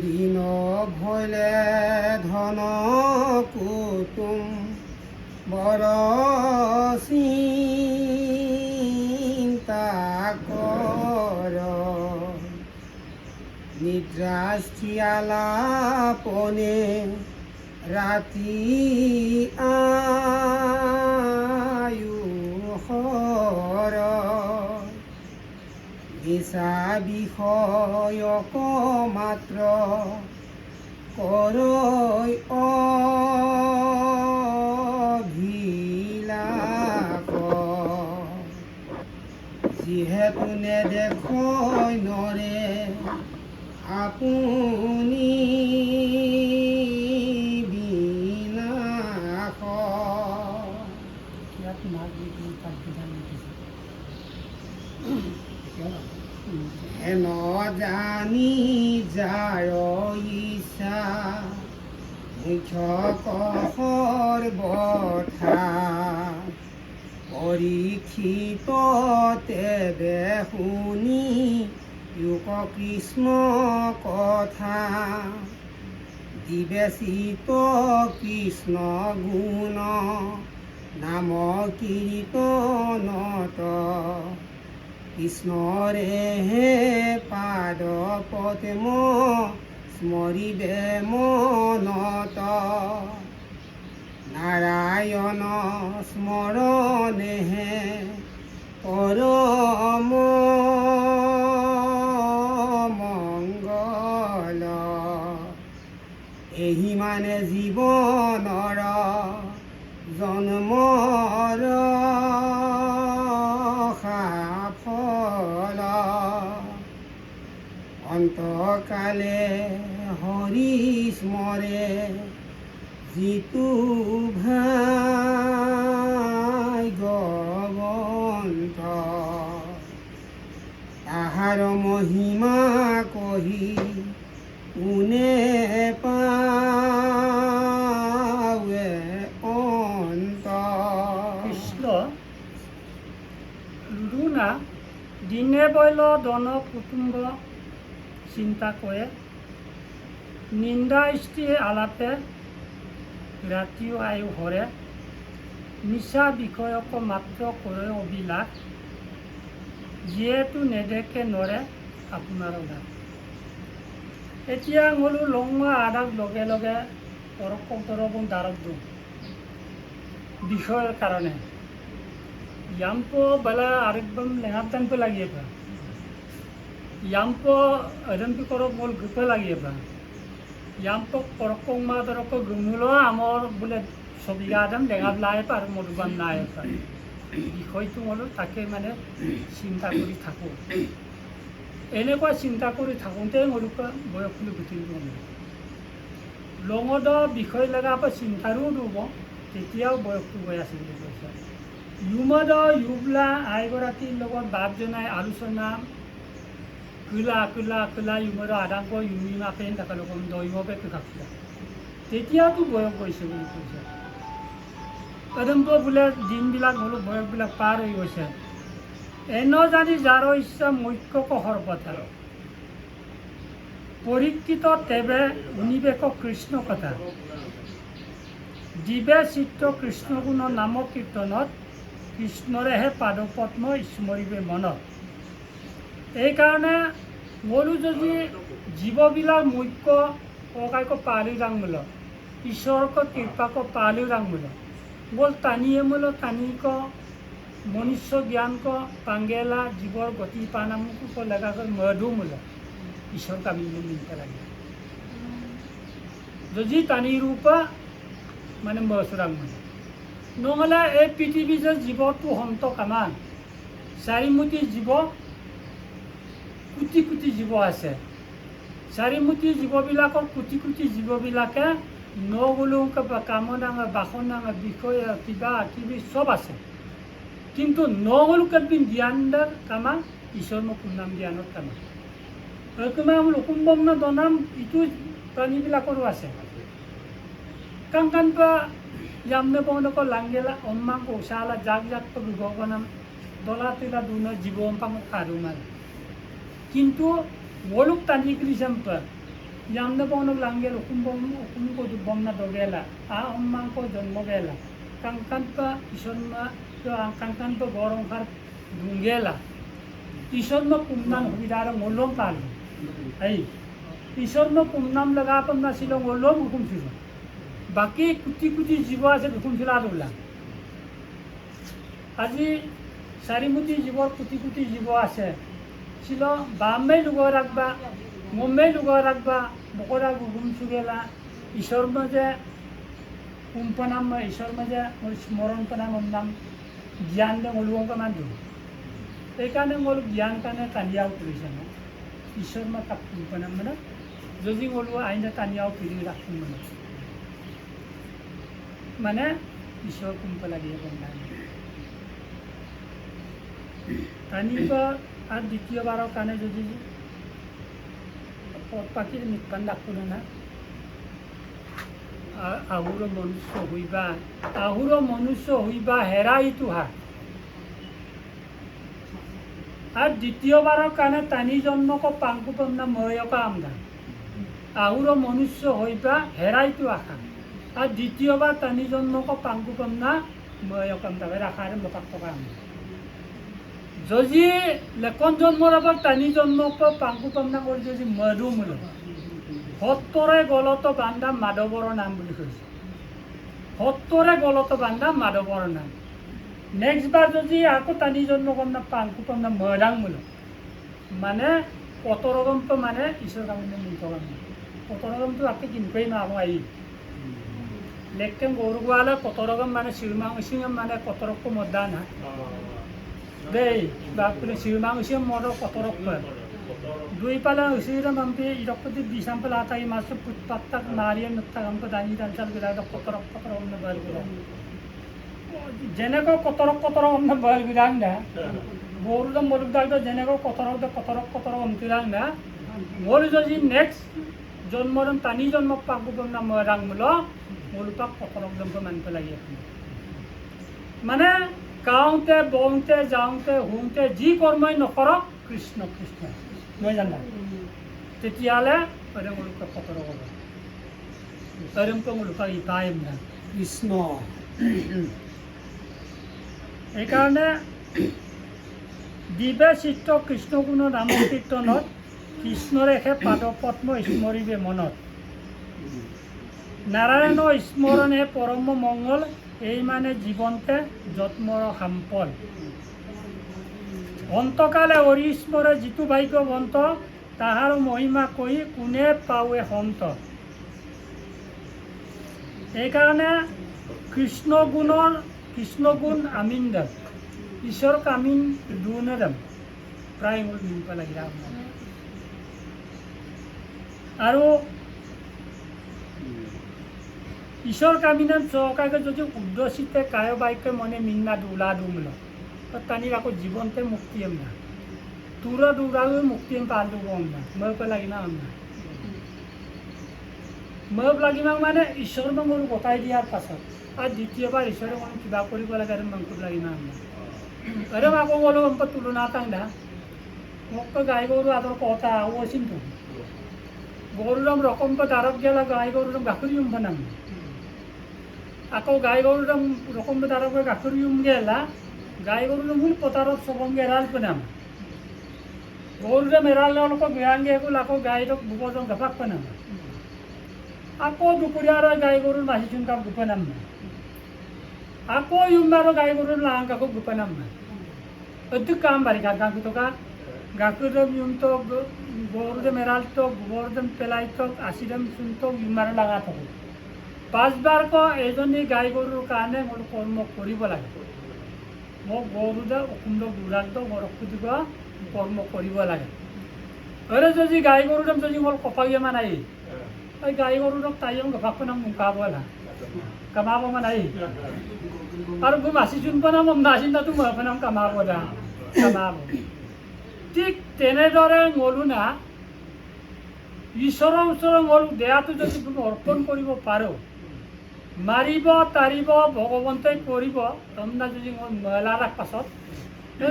দিন ভৈলে ধন কুটুম বৰ চিন্তা কৰ নিদ্ৰাস্থিয়ালাপনে ৰাতি আয়ু হৰ নিচা বিষয়ক মাত্ৰ কৰৈ অভিলাষ যিহেতু নেদেখৈ নৰে আপুনি বিনাশ ইয়াত মাক হেন জানি যাৰ ইচ্ছা মুখ্য সৰ্বথা পৰীক্ষিত তেবে শুনি লোক কৃষ্ণ কথা বিবেচিত কৃষ্ণ গুণ নাম কীৰ্তনত কৃষ্ণৰে হে পাদ পদ্ম স্মৰিবে মনত নাৰায়ণ স্মৰণেহে পৰম মংগল এহি মানে জীৱনৰ জন্মৰ সাফল অন্তকালে হৰি স্মৰে যিটো ভাগ্যৱন্ত তাহাৰ মহিমা কহি কোনে পাৱে অন্ত কৃষ্ণ লুনা দিনে বৈল দন কুটুম্ব চিন্তা কৰে নিন্দা স্ত্ৰী আলাপে ৰাতিও আয়ু হৰে নিচা বিষয়ক মাত্ৰ কৰে অভিলাষ যিহেতু নেদেখে নৰে আপোনাৰ ওলায় এতিয়া গ'লো লংমা আদাক লগে লগে তৰক তৰবন দাৰক দিওঁ বিষয়ৰ কাৰণে ইয়ামপো বেলা আরেকদম লেঙাপটানপে লাগিয়ে পা ইয়ামপো এদমপি করক বল গুপে লাগিয়ে পা ইয়ামপো করকক মা তরক গুমুলো আমার বলে সবিগা আদম লেঙাপ লাই পার মধুবান নাই পা বিষয়টো হলো তাকে মানে চিন্তা কৰি থাকোঁ এনেকুৱা চিন্তা কৰি থাকোঁতে মোলোকে বয়সটো গুচি দিব লঙদ বিষয় লগা পৰা চিন্তাৰো দিব তেতিয়াও বয়সটো গৈ আছে বুলি কৈছে ইউমদ ইউবলা আইগৰাকীৰ লগত বাপ জনাই আলোচনা কোলা কোলা কোলা ইউমদ আদাংক ইউমি মাপেন তাকে দৈমপে কাপা তেতিয়াওতো বয়স গৈছে বুলি কৈছে কদমটো বোলে দিনবিলাক বোলো বয়সবিলাক পাৰ হৈ গৈছে এনে জানি যাৰ ইচ্ছা মুখ্যক সৰ্বথা পৰীক্ষিত তেবে শুনিবেক কৃষ্ণ কথা দিবে চিত্ৰ কৃষ্ণ গুণ নাম কীৰ্তনত কৃষ্ণৰেহে পাদপদ্ম স্মৰিবে মনত এইকাৰণে মোৰো যদি জীৱবিলাক মুখ্য ককাইক পালি যাং বোলো ঈশ্বৰক কৃপাক পালি যাং বোলো বল টানিয়ে মোলো টানিক মনুষ্য জ্ঞানক পাঙ্গেলা জীবর গতি পানামুক লেখা মধু মূল ঈশ্বর কামি মিলতে লাগে যদি টানি রূপা মানে মসুরাং মানে নহলে এই পৃথিবী যে জীৱটো হন্ত কামান চাৰিমুখী জীৱ কোটি কোটি জীৱ আছে চাৰিমুখী জীৱবিলাকৰ কোটি কোটি জীৱবিলাকে নগলুক কামনাঙা বাসনাঙা বিষয় কিবা কিবি সব আছে কিন্তু নগলুকে জ্ঞানদার কামা ঈশ্বর মোক নাম জ্ঞানত কামা একুমা লকুম্বম না দনাম ইটো প্ৰাণীবিলাকৰো আছে কাং কানপা জামনে পৌনক লাংগেলা অম্মাং কৌশালা জাগ জাগ তো ভগবানাম দলা তিলা দুনো জীৱ অম্পাং খাৰু মানে কিন্তু ওলুক টানি ক্রিসাম্পা Yang na pong langgel ko bom na dogela omang ko jommo gela kangkan pa ison ma to ang kangkan pa gorong har dungela ison ma kumnam hubidara ngolong pal ai ison ma kumnam laga pam na silong ngolong hukum sila baki kuti jiwa ase hukum sila dola আজি সারিমুতি জীবর কুটি জীব আছে ছিল বামে look রাখবা মমে look রাখবা বকরা গুগুম সুগেলা ঈশ্বর মাঝে কুম্পনাম ঈশ্বর মাঝে স্মরণ পনাম নাম জ্ঞান দে মলুঙ্গ মান দু এই কারণে মল জ্ঞান কানে কানিয়াও করেছে না ঈশ্বর মা কাপ কুম্পনাম মানে যদি মলু আইনে কানিয়াও ফিরি রাখুন মানে ঈশ্বর কুম্প লাগিয়ে বন্ধা তানিবা আর দ্বিতীয়বাৰৰ কাৰণে যদি পাখিৰ মিটপান ডাকোঁ না আহুৰ মনুষ্য হইবা হেৰাইটো হাত আৰ দ্বিতীয়বাৰৰ কাৰণে টানি জন্মক পাংকু পামনা ময়কা আমদান আহুৰ মনুষ্য হইবা হেৰাইটো আশা আৰ দ্বিতীয়বাৰ টানি জন্মক পাংকু পামনা ময়কা আমদান আশাৰে মতাক টকা আমদান যদি লেখন জন্মৰ আগত টানি জন্মক পাংকু পামনা কৰি যদি মধু মূল সত্তৰে গলত বান্ধা মাধৱৰ নাম বুলি কৈছে সত্তৰে গলত বান্ধা মাধৱৰ নাম নেক্সট বাৰ যদি আকৌ টানি জন্ম পামনা পাংকু পামনা মদাং মূল মানে কতৰগমটো মানে ঈশ্বৰ কামনে মিঠগাম কতৰগমটো আকে কিনকৈ নাম আহি লেখকেন গৰু গোৱালে কতৰগম মানে চিৰমাংচিঙম মানে কতৰক মদা না দেই বাপরে শিরমাংসিম মদর কতরক দুই পালা উচিরা মাম্পি ইরকতি বিশাম পালা আতাই মাছ পুতপাত্তাক মারিয়ে নত্তাগাম দানি দানচাল গিলা কতরক অন্য বল গিলা যেনেক কতরক অন্য বল গিলাং না গরুদম মরুক দাগ যেনেক কতরক অমতিলাং না মোর যদি নেক্সট জন্মরম টানি জন্ম পাকু না মরাং মূল মোর পাক কতরক জন্ম মানতে লাগে মানে গাওঁতে বওঁতে যাওঁতে শুওঁতে যি কৰ্মই নকৰক কৃষ্ণ কৃষ্ণ নহয় জানা তেতিয়াহ'লে মোলোকে সতৰ হ'ব মোলোকে ইপাইম না কৃষ্ণ সেইকাৰণে দিবে চিত্ত কৃষ্ণ গুণ নাম কীৰ্তনত কৃষ্ণৰেখে পাদপদ্ম স্মৰিবে মনত নাৰায়ণ স্মৰণে পৰম মংগল এই মানে জীৱনতে যত্মৰ সাম্পল অন্তকালে হৰি স্মৰে যিটো ভাগ্যৱন্ত তাহাৰ মহিমা কৈ কোনে পাৱে সন্ত এইকাৰণে কৃষ্ণ গুণ আমিন দেম ঈশ্বৰ কামিন দুনে দেম প্ৰায় মোৰ মিনিব লাগিলে আৰু ঈশ্বর কামিনাম সহকাকে যদি উদ্দেশিতে কায় বাক্যে মনে মিন্না দুলা দুমল তানি আকৌ জীবনতে মুক্তি এম না তুরা দুরাও মুক্তি এম পাল দুম না মপ লাগিনা আম না মপ লাগিনা মানে ঈশ্বর মঙ্গল গতাই দিয়ার পাছত আর দ্বিতীয়বার ঈশ্বরে মন কিবা কৰিব লাগে আৰু মংকুত লাগিনা আম না আৰু আকৌ বলো অম্প তুলনা তাংদা মোক গাই গরু আদর কথা ও চিন্তু গরুরম রকম দারক গেলা গাই গরুরম গাখুরি বানাম আকৌ গাই গৰুৰম ৰকম দাৰক গাখৰি গেলা গাই গৰুৰ মূল পতাৰত চবম এৰাল পেনাম গৰুৰে মেৰালে অলপ বেয়াংগে গ'ল আকৌ গাইৰক গোবৰজন গাফাক পেনাম আকৌ দুপৰীয়াৰ গাই গৰুৰ মাহি চুনকাপ গোপেনাম না আকৌ ইউমাৰ গাই গৰুৰ লাহাংকাকো গোপেনাম না অতি কাম বাঢ়ি গাঁকু টকা গাখীৰম ইউমটো গৰুৰে মেৰালটো গোবৰজন পেলাইতক আছিৰম চুনটো ইউমাৰ লাগা থাকো পাঁচবাৰ এজনী গাই গৰুৰ কাৰণে মোৰ কৰ্ম কৰিব লাগে মোক গৰুদা অকুণ্ড গুড়াক গৰকটো দিব কৰ্ম কৰিব লাগে আৰু যদি গাই গৰুদম যদি মোৰ কপাগিয়ে মানাই এই গাই গৰুদক তাইম গভাক নাম মুখাব না কামাব মানাই আৰু গো মাছি চুন পানাম নাচিন তাতো মই নাম কামাব দা কামাব ঠিক তেনেদৰে গ'লো না ঈশ্বৰৰ ওচৰত গ'লো দেহাটো যদি তুমি অৰ্পণ কৰিব পাৰোঁ মাৰিব তাৰিব ভগৱন্তই কৰিব তমনা যদি মহিলাৰ পাছত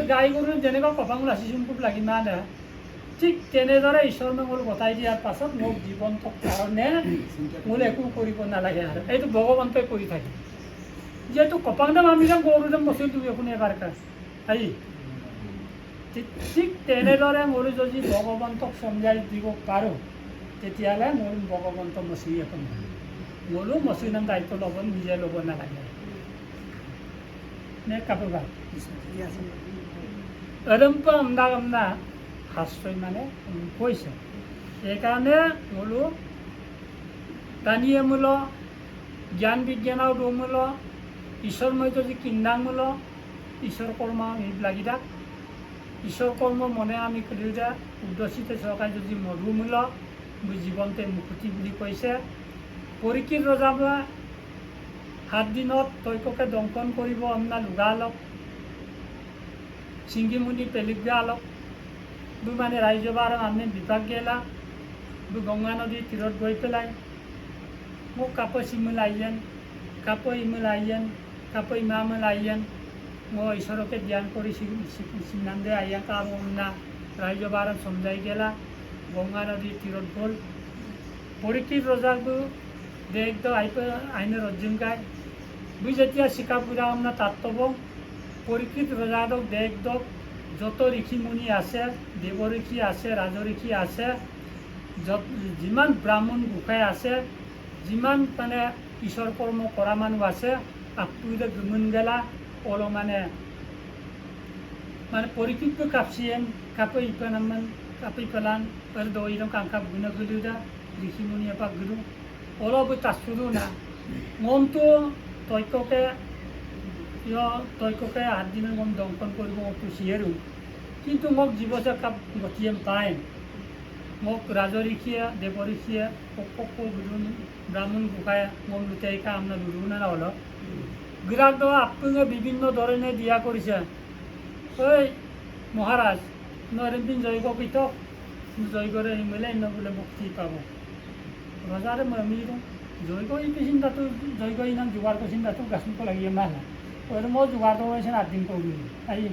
গাই গৰু যেনেকুৱা কপাঙ লাচি চুনকুপ লাগি না ঠিক তেনেদৰে ঈশ্বৰ মঙ্গল গতাই দিয়াৰ পাছত মোক জীৱনটোৰ কাৰণে মোৰ একো কৰিব নালাগে আৰু এইটো ভগৱন্তই কৰি থাকে যিহেতু কপাংদাম আমিদাম গৌৰদাম বস্তু তুমি এখন এবাৰ আহি ঠিক তেনেদৰে মোৰ যদি ভগৱন্তক চমজাই দিব পাৰোঁ তেতিয়াহ'লে মোৰ ভগৱন্ত মচি এখন মোৰো মচি নাম দায়িত্ব ল'ব নিজে ল'ব নালাগে নে কাপোৰ ভাল এৰম্প আমনা শাস্ত্ৰই মানে কৈছে সেইকাৰণে মোলো দানিয়ে মূল জ্ঞান বিজ্ঞানৰ দৌমূল ঈশ্বৰময় যদি কিন্দামূল ঈশ্বৰ কৰ্ম এইবিলাকিটা ঈশ্বৰ কৰ্ম মনে আমি কৰিলে উদ্দেশিত চৰকাৰে যদি মধুমূল মোৰ জীৱনতে মুকুতি বুলি কৈছে পৰীক্ষিত ৰজাবোৱা 7 দিনত তৈককে দংকন কৰিব আপোনাৰ লুগা অলপ চিংগিমুনি পেলিগা অলপ বু মানে ৰাইজবাৰ আমি বিভাগ গেলা বু গংগা নদীৰ তীৰত গৈ পেলাই মোক কাপোৰ চিমুল আহিয়েন কাপোৰ ইমুল আহিয়েন কাপোৰ ইমামুল আহিয়েন মই ঈশ্বৰকে ধ্যান কৰি চিনান্দে আহিয়া কাম না ৰাইজবাৰ চমজাই গেলা গংগা নদীৰ তীৰত গ'ল পৰীক্ষিত ৰজাকো দেখ আইনে ৰজ্জুম গায় বুই যেতিয়া চিকাপুৰা আমৰা তাত পাব পৰীক্ষিত ৰজাদক দেখ দক যত ঋষিমুনি আছে দেৱ ঋষি আছে ৰাজ ঋষি আছে যিমান ব্ৰাহ্মণ গোসাঁই আছে যিমান মানে ঈশ্বৰ কৰ্ম কৰা মানুহ আছে আপুইলে গুমন গেলা ওলো মানে পৰীক্ষিত কাপচিয়েন কাপে ইপানামান কাপে পেলান আর দইরম কাঙ্কা গুনা গুলিদা ঋষিমুনি এপাক গুরু অলপ তাসুরু না মনটো তৈককে তৈককে 8 দিনের মন দংকন করব একটু সিয়েরু কিন্তু মোক জীবসা কাপ গতিয়েম পায় মোক রাজঋষিয়া দেবঋষিয়া পক্ষ গুরু ব্রাহ্মণ গোসাঁই মন লুটাইকা আমরা গুরু না হলো গ্রাক দেওয়া আপনাকে বিভিন্ন ধরনের দিয়া করেছে ওই মহারাজ নরেন্দিন জৈব পিতক জৈগরে মিলে ইন্ন বলে মুক্তি পাব রজারে মিল জৈগ এই চিন্তাটো জৈগ ইনাম যোগাৰ কৰি চিন্তাটো গাছমুখ লাগি মাহ ওই মই যোগাৰটো হৈছে 8 দিন কৰি আহি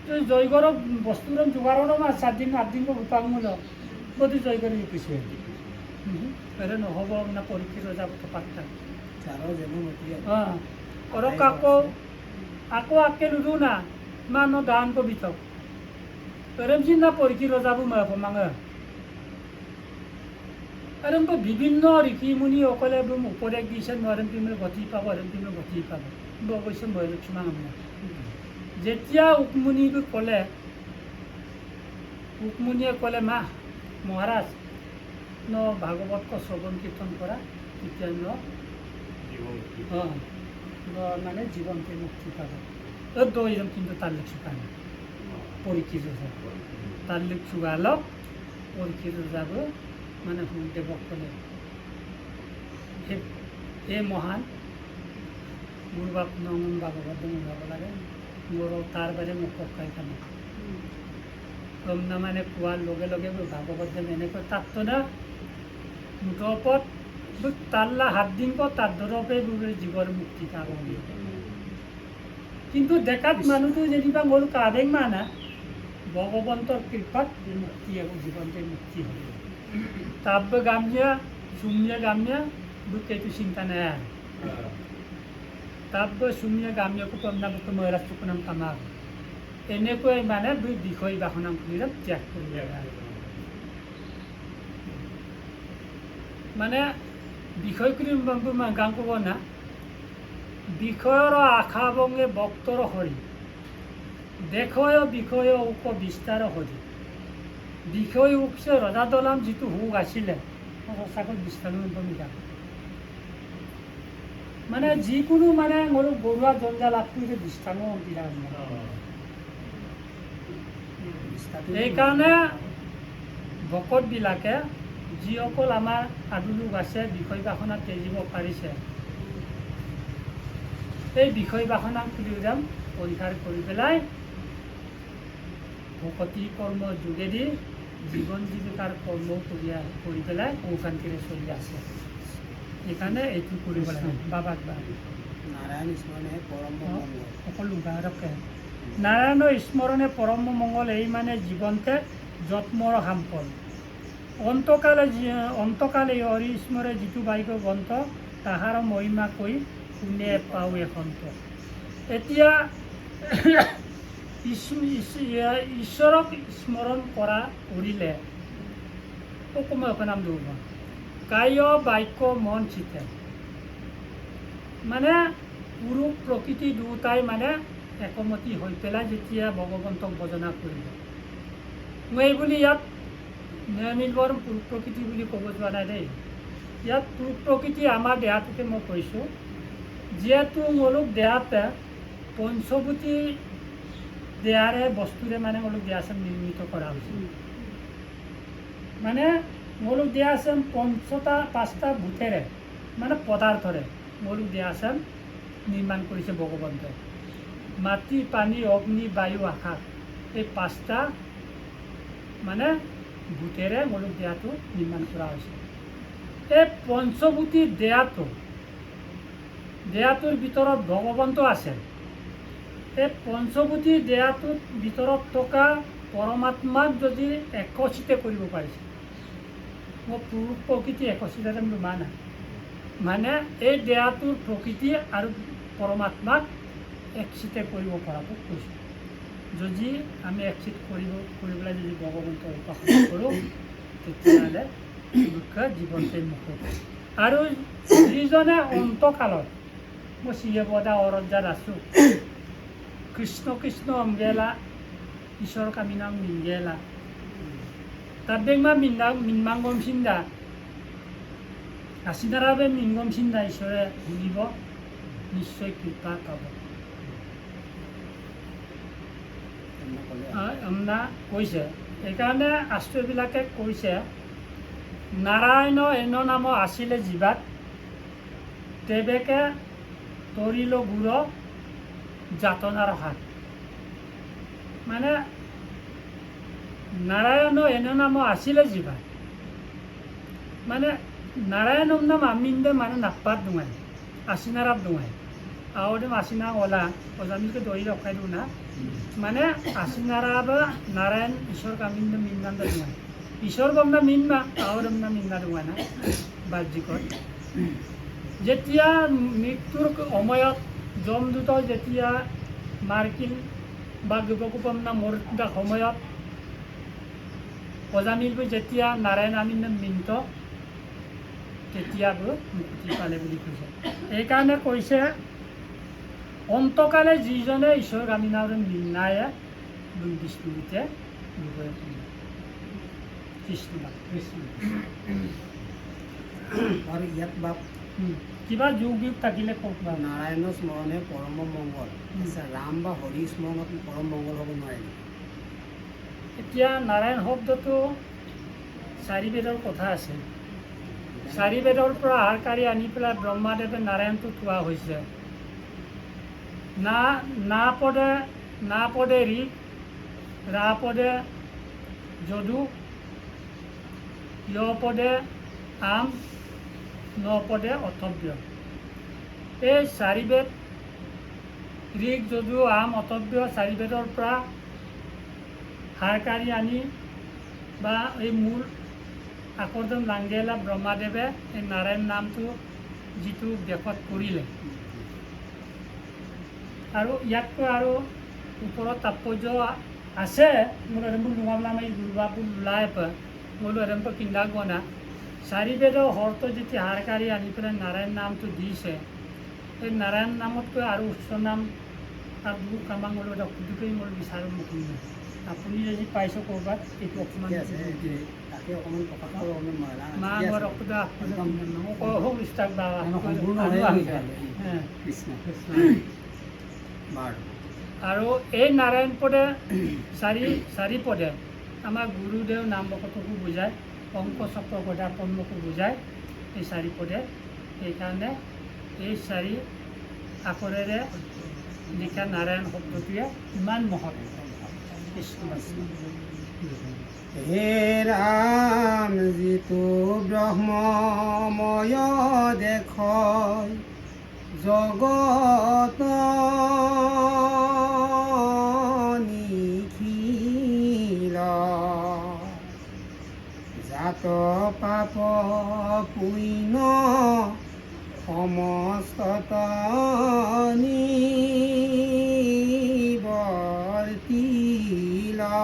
তো জৈগৰ বস্তুৰ যোগাৰৰ মাছ 7 দিন 8 দিন উপাং মূল গতি জৈগৰে কিছু এৰে নহ'ব না পৰীক্ষিত যাব পাত্তা অঁ আৰু আকৌ আকে লুডু না মানো দান কবিতক এরম চিন্তা পরীক্ষিত যাবো মাঙে এরম বিভিন্ন ঋষিমুনি সকলে উপদেশ দিছে এরম তুমি গতি পাব এরম তুমি গতি পাব অবশ্য মই লক্ষ্মণ যেতিয়া উপমুনি কলে উপমুনিয়ে কলে মা মহারাজ ন ভাগৱত শ্ৰৱণ কীৰ্তন কৰা তেতিয়া মানে জীৱনকে মুক্তি পাব এরম কিন্তু তার লক্ষ্য পায় না পরীক্ষিত তার লিখ চুগালক পরীক্ষিত যাব মানে দেবক কলে এ মহান গুরু বাপ নমন ভাগবত যাব লাগে মোর তার বারে মোক ককাই কামে না মানে কোয়ার লগে লগে ভাগবত দেব এনেকৈ তাত না মুঠৰ ওপৰত তাল্লা 7 দিন তাৰ দৰপে জীৱৰ মুক্তি পাব কিন্তু দেখাত মানুহটো যেনিবা মোৰ কাদেং মানা ভগৱন্তৰ কৃপাত মুক্তি এবং জীৱনতে মুক্তি হবে তাব্য গাম্যা শূন্য গাম্যা বুকেটো চিন্তা নাই তাব্য শূন্য গাম্যকো পন্নাবক মহারাজ চুকুনাম কামা এনেকৈ মানে দুই বিষয় বাসনাম কৰিলে ত্যাগ কৰিব মানে বিষয় কৰি গান ক'ব না বিষয়ৰ আশা বঙে ভক্তৰ হৰি দেখয় বিষয় উক বিস্তাৰ হৰি বিষয় উকছে ৰজা দলাম যিটো হুক আছিলে সঁচাকৈ বিস্তাৰ ভূমিকা মানে যিকোনো মানে মোৰ গৰুৱা জঞ্জাল আপুনি বিস্তাৰ বিৰাট সেইকাৰণে ভকতবিলাকে যিসকল আমাৰ সাধুলোক আছে বিষয় বাসনাত তেজিব পাৰিছে এই বিষয় বাসনাক যাম পৰিহাৰ কৰি পেলাই ভকতি কৰ্ম যোগেদি জীৱন জীৱিকাৰ কৰ্ম কৰি পেলাই সৌশান্তিৰে চলি আছে সেইকাৰণে এইটো কৰিব লাগে বাবাক নাৰায়ণ স্মৰণে পৰম সকলো গাৰকে নাৰায়ণৰ স্মৰণে পৰম মংগল এই মানে জীৱনতে যত্মৰ সাম্পল অন্তকালে হৰি স্মৰে যিটো বাইক গ্ৰন্থ তাহাৰ মহিমা কৈ কোনে পাওঁ এখন্ত। এতিয়া ঈশ্বৰক স্মৰণ কৰিলে মই নাম দিব কায় বাক্য মন চিতে মানে পুৰুষ প্ৰকৃতি দুয়োটাই মানে একমতি হৈ পেলাই যেতিয়া ভগৱন্তক ভজনা কৰিব। মই এইবুলি ইয়াত নিৰামিলবৰ পুৰুষ প্ৰকৃতি বুলি ক'ব যোৱা নাই দেই। ইয়াত পুৰুষ প্ৰকৃতি আমাৰ দেহাটোকে মই কৈছোঁ, যিহেতু মোলোক দেহাতে পঞ্চভূতি দেহাৰে বস্তুৰে মানে মোলোক দেহাচন নিৰ্মিত কৰা হৈছে। মানে মোলোক দেহাচন পাঁচটা ভূতেৰে মানে পদাৰ্থৰে মোলোক দেহাচন নিৰ্মাণ কৰিছে ভগৱন্তই। মাটি, পানী, অগ্নি, বায়ু, আকাশ এই পাঁচটা মানে ভূতেৰে মোলোক দেহাটো নিৰ্মাণ কৰা হৈছে। এই পঞ্চভূতি দেহাটোৰ ভিতৰত ভগৱন্ত আছে। এই পঞ্চভূতি দেহাটোৰ ভিতৰত থকা পৰমাত্মাক যদি একচিতে কৰিব পাৰিছে, মই পুৰুষ প্ৰকৃতি একচিততে লোৱা নাই, মানে এই দেহাটোৰ প্ৰকৃতি আৰু পৰমাত্মাক একচিতে কৰিব পৰাটো কৈছোঁ। যদি আমি একচিত কৰি পেলাই যদি ভগৱন্তক উপাসনা কৰোঁ তেতিয়াহ'লে দুঃখ জীৱনটোৱে মুক্ত। আৰু যিজনে অন্তকালত মই চিয়েবদা অৰজ্জাত আছোঁ, কৃষ্ণ কৃষ্ণ অম্বেলা ঈশ্বৰ কামিনাম মিংগেলা তাদ্দেংমা মিনমাংগম চিন্দা আচিনাৰাবে মিংগম চিন্দা ঈশ্বৰে শুনিব, নিশ্চয় কৃপা পাব। আমনা কৈছে, সেইকাৰণে আশ্ৰয়বিলাকে কৈছে নাৰায়ণ এন নাম আছিলে জীৱাত তেবেকে তৰিল গুৰ যাতনাৰ হাত। মানে নাৰায়ণ এন নাম আছিলে জীৱাত মানে নারায়ণম নাম আমিন্দে মানে নাপাত দুঙাই আচিনারাপ দুঙাই আওদেম আচিনা ওলা অজামিলকে দই রক্ষাই দিও না মানে আচিনারাবা নারায়ণ ঈশ্বর কামিন্দে মিন্নান্দা দুঙাই ঈশ্বর বমনা মিনমা আওদেম না মিন্না দুঙাই না বাহ্যিকত। যেতিয়া মৃত্যুৰ সময়ত যমদূত যেতিয়া মাৰ্কিল বা গোপকুপমনা মৰ্দা সময়ত অজামিলবোৰ যেতিয়া নাৰায়ণ আমিন মিন্ত তেতিয়াবোৰ মুক্তি পালে বুলি কৈছে। এইকাৰণে কৈছে অন্তকালে যিজনে ঈশ্বৰ কামিনাৰ মিন্নায়ে বিষ্ণুতে কৃষ্ণ আৰু ইয়াত বাপ কিবা যোগ বিয়োগ থাকিলে কওক বা। নাৰায়ণৰ স্মৰণে পৰম মংগল। ৰাম বা হৰি স্মৰণত পৰম মংগল হ'ব নোৱাৰে। এতিয়া নাৰায়ণ শব্দটো চাৰি বেদৰ কথা আছে। চাৰি বেদৰ পৰা আহাৰ কাঢ়ি আনি পেলাই ব্ৰহ্মাদেৱে নাৰায়ণটো থোৱা হৈছে। না পদে ঋক, ৰা পদে যদু, য় পদে আম, ন পদে অথব্য। এই চাৰি বেদ ঋক, যদু, আম, অথব্য চাৰি বেদৰ পৰা হাৰ কাঢ়ি আনি বা এই মূল আকৰ্দম লাংগেলা ব্ৰহ্মাদেৱে এই নাৰায়ণ নামটো যিটো দেশত কৰিলে আৰু ইয়াতকৈ আৰু ওপৰত তাৎপৰ্য আছে। মোৰ এৰেম্পুৰ লুঙাবলাম এই দুৰ্গাপুৰ ওলাই মোলো এৰেম্পুৰ কিন্দা গনা চাৰি বেদৰ হৰ্ত যেতিয়া হাৰ কাঢ়ি আনি পেলাই নাৰায়ণ নামটো দিছে, এই নাৰায়ণ নামতকৈ আৰু উচ্চ নাম আৰু দুখ কামাং মোলো সুযোগেই মোৰ বিচাৰোঁ মোক আপুনি যদি পাইছে ক'ৰবাত এইটো অকণমান তাকে অকণমান প্ৰকাশ কৰোঁ। মা মই ৰক্তদা হোক ইষ্টাক বা কৃষ্ণ বাৰু। আৰু এই নাৰায়ণ পদে চাৰি পদে আমাৰ গুৰুদেৱ নাম ভকতকো বুজায়, অংক চক্ৰ গদা পদ্মকো বুজায় এই চাৰি পদে। সেইকাৰণে এই চাৰি আখৰেৰে লিখা নাৰায়ণ শব্দটোৱে ইমান মহৎ। হে ৰাম যিটো ব্ৰহ্মময় দেখ জগত নিখিল জাত পাপ পুণ্য সমস্ত নিবৰ্তিলা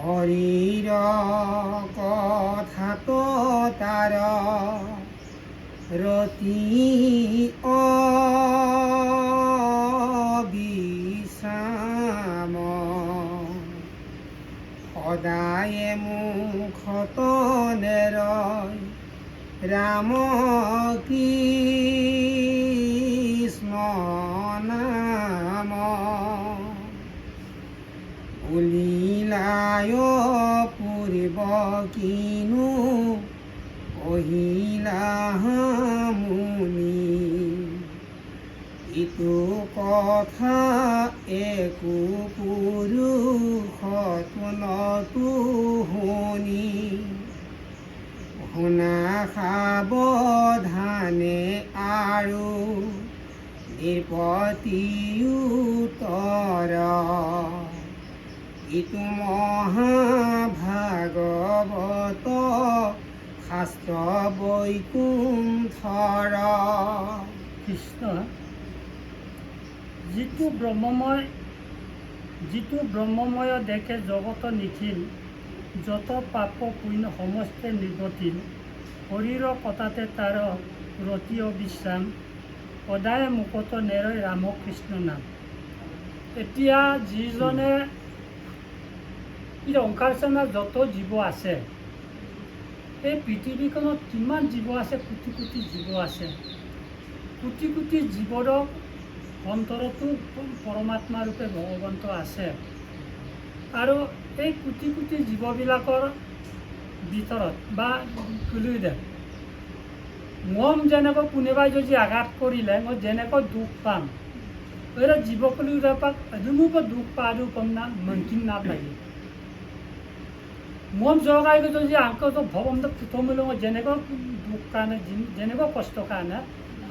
হৰিৰ কথাত তাৰ ৰতি অবিশ্ৰাম সদায়ে মুখত নেৰয় ৰাম কৃষ্ণ নাম উলিলায় পূৰ্ব কিনো কহিলা মুনি ইটো কথা একো পুৰুষত নতু শুনি শুনা সাৱধানে আৰু নিৰ্পতিউত্তৰ ইটো মহাভাগৱত শাস্ত্ৰ বৈকুণ্ঠৰ কৃষ্ণ যিটো ব্ৰহ্মময় দেখে জগত নিখিল যত পাপ পুণ্য সমস্তে নিৰ্গতিল শৰীৰৰ কথাতে তাৰ ৰতি অবিশ্ৰাম সদায় মুখত নেৰয় ৰামকৃষ্ণ নাম। এতিয়া যিজনে সংসাৰখনত যত জীৱ আছে, এই পৃথিৱীখনত কিমান জীৱ আছে, কোটি কোটি জীৱ আছে। কোটি কোটি জীৱৰ অন্তৰতো পৰমাত্মা ৰূপে ভগৱন্ত আছে। আৰু এই কোটি কোটি জীৱবিলাকৰ ভিতৰত বা খুলি দে মম যেনেকৈ কোনোবাই যদি আঘাত কৰিলে মই যেনেকৈ দুখ পাম, এই জীৱকলি পাক এদিনো দুখ পাওঁ কম না মনকিন নাম লাগে মম জগাই যদি আংকটো ভগৱন্ত ফুটমিল মই যেনেকৈ দুখ কাৰণে যেনেকৈ কষ্ট কাৰণে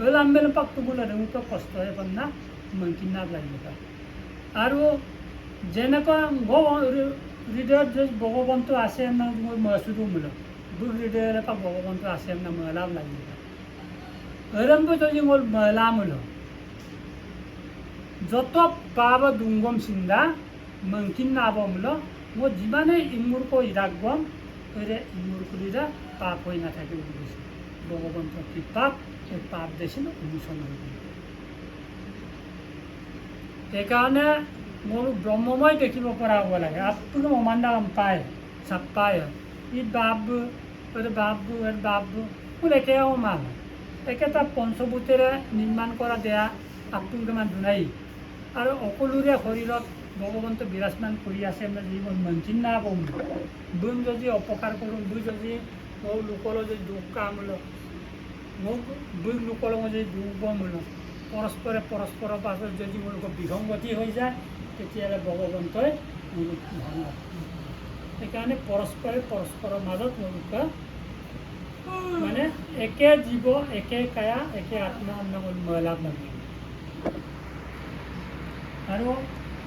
ওই আম্বেল পাক তোমালে ৰেমুটো কষ্ট হয় না মনকিন নাম লাগিব। আৰু যেনেকৈ হৃদয়ত যে ভগৱন্ত আছে না মই মচুটো মূল দুখ হৃদয়েৰে পাক ভগৱন্ত আছে না মহিলাও লাগিব এৰমকৈ যদি মোৰ মহিলা মূল যত পাব দুংগম চিন্তা মনকিন নাব মূল মই যিমানেই ইমূৰ্খ ইৰাগম এৰে ইমূৰ্খলিৰা পাপ হৈ নাথাকে বুলি কৈছে। ভগৱন্তৰ কৃপাত এই পাপ দেখিলে উন্মোচন হৈ গ'ল। সেইকাৰণে মোৰ ব্ৰহ্মময় দেখিব পৰা হ'ব লাগে। আপুনি অমান্দা পায় চাপ পায় ই বাবু বাবু মোৰ একে সমান একেটা পঞ্চভূতেৰে নিৰ্মাণ কৰা দেয়া আপোনালোকে দুনাই আৰু সকলোৰে শৰীৰত ভগৱন্ত বিৰাজমান কৰি আছে। জীৱন মনকিন নাপাম বুম যদি অপকাৰ কৰোঁ বুই যদি মোৰ লোকলৈ যদি দুখ কামল মোক বুই লোকলৈ মই যদি দুখ বমূল পৰস্পৰৰ পাছত যদি মোলোকৰ বিসংগতি হৈ যায় তেতিয়াহ'লে ভগৱন্তই মোলোক ভাল নাপায়। সেইকাৰণে পৰস্পৰৰ মাজত মোলোকে মানে একে জীৱ একে কায়া একে আত্মা মহিলাক নাপায়। আৰু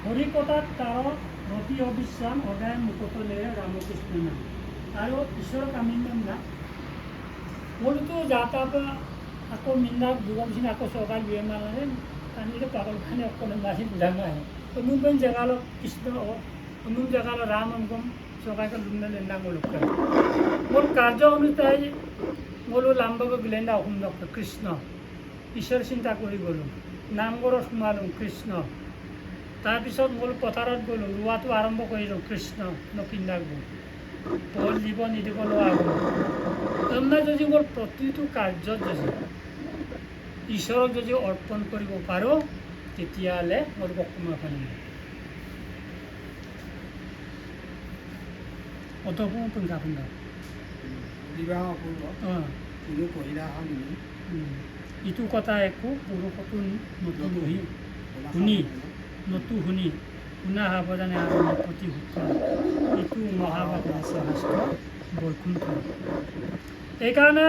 হৰিকথাত তাৰ ৰতি অবিশ্ৰাম সদায় মুখত নেৰে ৰামকৃষ্ণ নাম। আৰু ঈশ্বৰক আমি না মোৰতো যাতাপ আকৌ মিন্দা দুগমচিন আকৌ চৰকাৰ বিয়ে মালে কানিলে পাগলখানে অকলে মাছি বুঝানো আহে অনুপেন জেগাল কৃষ্ণ অনুপ জেগাল ৰাম অংকম চৰকাৰকে লুণ্ড লেন্দা মোলোক মোৰ কাৰ্য অনুযায়ী মোলো লাম্বক গিলেন্দা অসম ডক্টৰ কৃষ্ণ ঈশ্বৰ চিন্তা কৰি গ'লোঁ নামঘৰত সোমালোঁ কৃষ্ণ। তাৰপিছত মোৰ পথাৰত গ'লোঁ ৰোৱাটো আৰম্ভ কৰিলোঁ কৃষ্ণ নকিন্দাকবোৰ পল দিব নিদিব নোৱাৰোঁ। তাৰমানে যদি মোৰ প্ৰতিটো কাৰ্যত যদি ঈশ্বৰক যদি অৰ্পণ কৰিব পাৰোঁ তেতিয়াহ'লে মোৰ সময় পানী অতপূৰ্ণ পঞ্চা পূৰ্ণ বিবাহ অপূৰ্ব কোনো কহিলা ইটো কথা একো পুৰুষতো নতুন বহি শুনি শুনা সাৱধানে আৰু প্ৰতি সূত্ৰ ইটো মহাভাগৱত শাস্ত্ৰ বৈকুণ্ঠ। সেইকাৰণে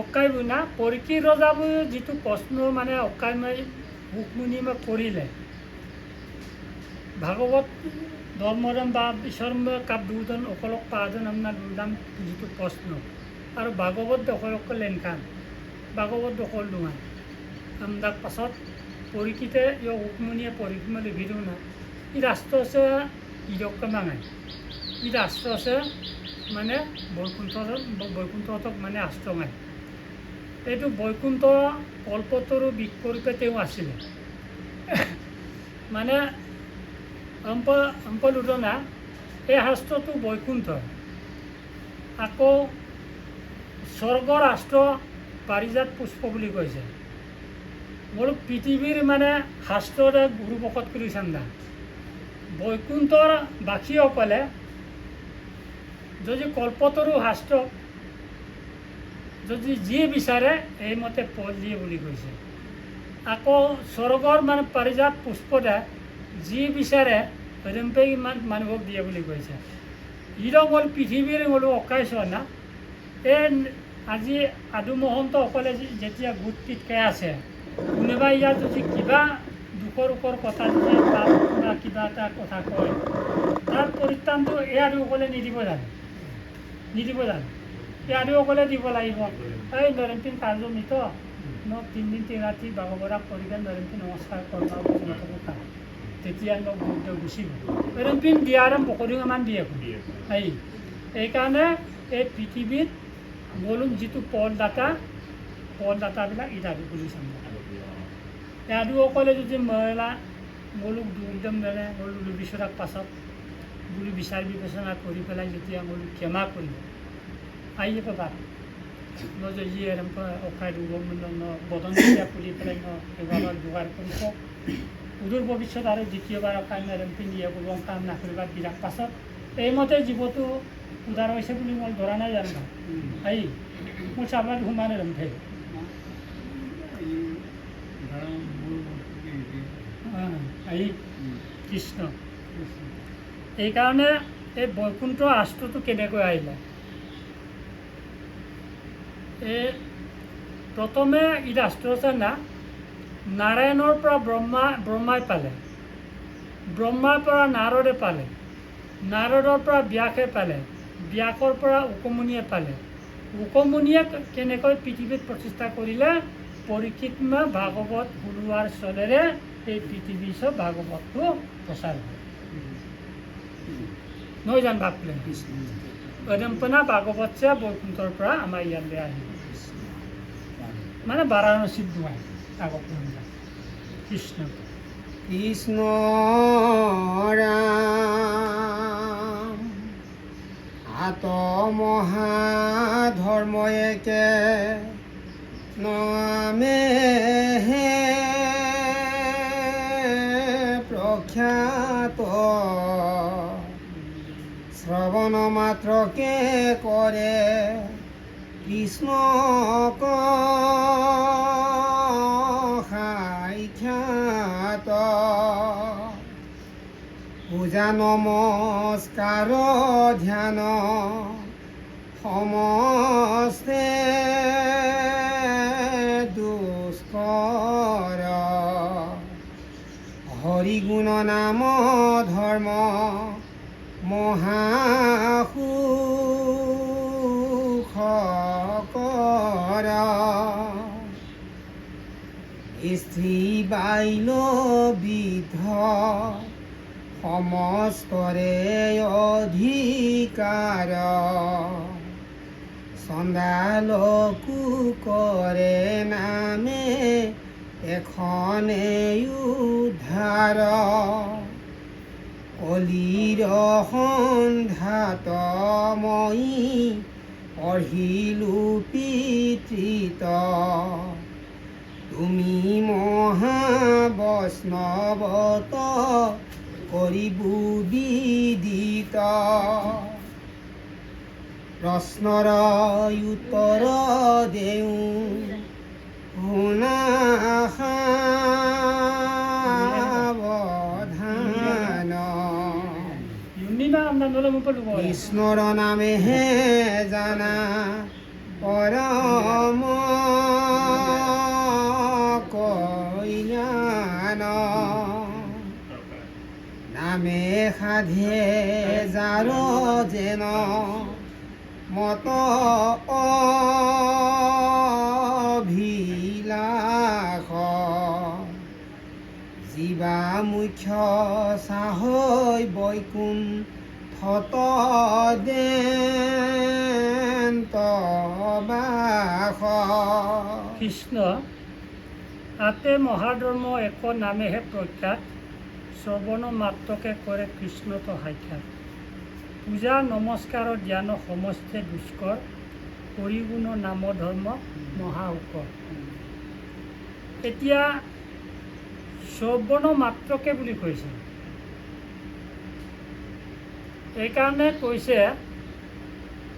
অকাই বুনা পৰিকী ৰজাবোৰ যিটো প্ৰশ্ন মানে অকাই মাৰি ৰুক্মিণী কৰিলে ভাগৱত ধৰ্মৰম বা ঈশ্বৰম কাপ দুজন অকলক পাঁচজন আপোনাৰ দুদাম যিটো প্ৰশ্ন আৰু ভাগৱত দখলক লেনখান ভাগৱত দখল দুঙা আমদাক পাছত পৰীক্ষিতে ইয় হুকমনিয়ে পৰীক্ষা লিখি দিওঁ না ই ৰাষ্ট্ৰ আছে ইৰক্কা মাঙাই ই ৰাষ্ট্ৰ আছে মানে বৈকুণ্ঠক মানে আশ্ৰমাই এইটো বৈকুণ্ঠ কল্পতৰু বিপৰীতে তেওঁ আছিলে মানে অম্পলুদনা এই শাস্ত্ৰটো বৈকুণ্ঠ আকৌ স্বৰ্গ ৰাষ্ট্ৰ পাৰিজাত পুষ্প বুলি কৈছে মোৰ পৃথিৱীৰ মানে শাস্ত্ৰৰে গুৰু বকত কৰি চান্দা বৈকুণ্ঠৰ বাসীসকলে যদি কল্পতৰু শাস্ত্ৰ যদি যিয়ে বিচাৰে এইমতে পদ দিয়ে বুলি কৈছে আকৌ স্বৰ্গৰ মানে পাৰিজাত পুষ্পদা যি বিচাৰে ৰেম্পে ইমান মানুহক দিয়ে বুলি কৈছে ইৰং হ'ল পৃথিৱীৰ হ'লো অকাইছ না এই আজি আদু মহন্তসকলে যেতিয়া গোট পিটকাই আছে কোনোবা ইয়াত যদি কিবা দুখৰ কথা যদি বা কিবা এটা কথা কয় তাৰ পৰিত্ৰাণটো এই আদুসকলে নিদিব জানো এই আদুসকলে দিব লাগিব এই নৰেন্দ্ৰ কাৰ্যমিত মোক 3 দিন 3 ৰাতি ভাগৱতক কৰিলে নৰেন্দ্ৰ নমস্কাৰ কৰা তেতিয়া মোক বুদ্ধ গুচি গ'ল নৰেন্দ্ৰ দিয়াৰাম বকৰিমান দিয়ে এইকাৰণে এই পৃথিৱীত মলুক যিটো পলদাতাবিলাক ইদাদু বুলি চাম ইয়াদুসকলে যদি মহিলা মলুক দুৰ্দম মেলে মলুক বিচৰাক পাছত বুলি বিচাৰ বিবেচনা কৰি পেলাই যেতিয়া মলুক ক্ষমা কৰিব আহিব বাদ যে যি অখাই বদন কৰি পেলাই এবাৰ যোগাৰ কৰি কওক উদূৰ ভৱিষ্যত আৰু দ্বিতীয়বাৰৰ কাৰণে পিন্ধিয়ে গ'ল কাম নাকৰিবাৰ বিৰাট পাছত এইমতে জীৱটো উদাৰ হৈছে বুলি মই ধৰা নাই জানো আহি মোৰ চাবাত সোমানে ৰন্ধে আহি কৃষ্ণ এইকাৰণে এই বৈকুণ্ঠ শাস্ত্ৰটো কেনেকৈ আহিলে এই প্ৰথমে ই ৰাষ্ট্ৰ আছে না নাৰায়ণৰ পৰা ব্ৰহ্মাই পালে ব্ৰহ্মাৰ পৰা নাৰদে পালে নাৰদৰ পৰা ব্যাসে পালে ব্যাসৰ পৰা উকমুনিয়ে পালে উকমুনিয়ে কেনেকৈ পৃথিৱীত প্ৰতিষ্ঠা কৰিলে পৰীক্ষিত ভাগৱত শুনোৱাৰ চলেৰে এই পৃথিৱীৰ চব ভাগৱতটো প্ৰচাৰ হয় নহয় জানো ভাবলে অদম্পনা ভাগৱত বৈকুণ্ঠৰ পৰা আমাৰ ইয়ালৈ আহিব মানে বাৰাণসীত দুৱাই আগত কৃষ্ণ কৃষ্ণ ৰাম আত্মহাধৰ্ম একে নামে প্ৰখ্যাত শ্ৰৱণ মাত্ৰকে কৰে কৃষ্ণক সাক্ষাৎ পূজা নমস্কাৰ ধ্যান সমস্তে দুষ্কৰ হৰিগুণ নাম ধৰ্ম মহাসুখকৰ স্ত্ৰী বাইল বিধ সমস্তৰে অধিকাৰ চণ্ডালকো কৰে নামে এখনে উদ্ধাৰ কলিৰ সন্ধাত মই পঢ়িলো পিতৃত তুমি মহাবৈষ্ণৱত কৰিবু বিদিত প্ৰশ্নৰ উত্তৰ দেওঁ শুনা সাৱধান কৃষ্ণৰ নামেহে জানা পৰম কল্যাণ নাম নামে সাধে যাৰ যেন মত অভিলাষ জীৱা মুখ্য চাহৈ বৈকুণ্ঠত দেন্ত বাস। কৃষ্ণ আতে মহাধৰ্ম এক নামেহে প্ৰখ্যাত, শ্ৰৱণ মাত্ৰকে কৰে কৃষ্ণত সাক্ষাৎ। পূজা নমস্কাৰৰ জ্ঞান সমস্তে দুষ্কৰ, হৰিগুণ নাম ধৰ্ম মহা উকৰ। এতিয়া শ্ৰৱণ মাত্ৰকে বুলি কৈছে, এইকাৰণে কৈছে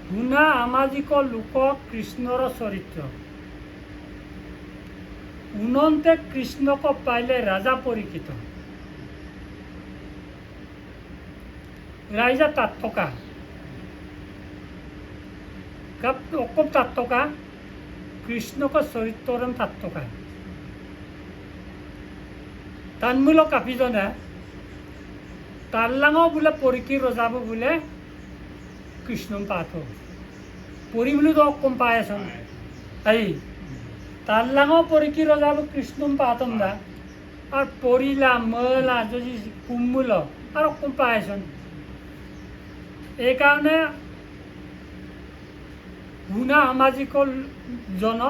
শুনা সামাজিক লোক কৃষ্ণৰ চৰিত্ৰ, উনন্তে কৃষ্ণক পাইলে ৰাজা পৰীক্ষিত। ৰাইজা তাত থকা অকম তাত থকা কৃষ্ণক চৰিত্ৰম তাত থকা তানমূলক কাপিজনে তাল্লাঙো বোলে পৰীক্ষি ৰজাব বোলে কৃষ্ণম পাঠ পৰি বুলি তো অকম পাই আছ এই তাল্লাঙো পৰীক্ষি ৰজাব কৃষ্ণম পাঠম দা আর পরিলা মলা যদি কুমুল আর অকম পাই আছ। এই কারণে গুণা সামাজিক জন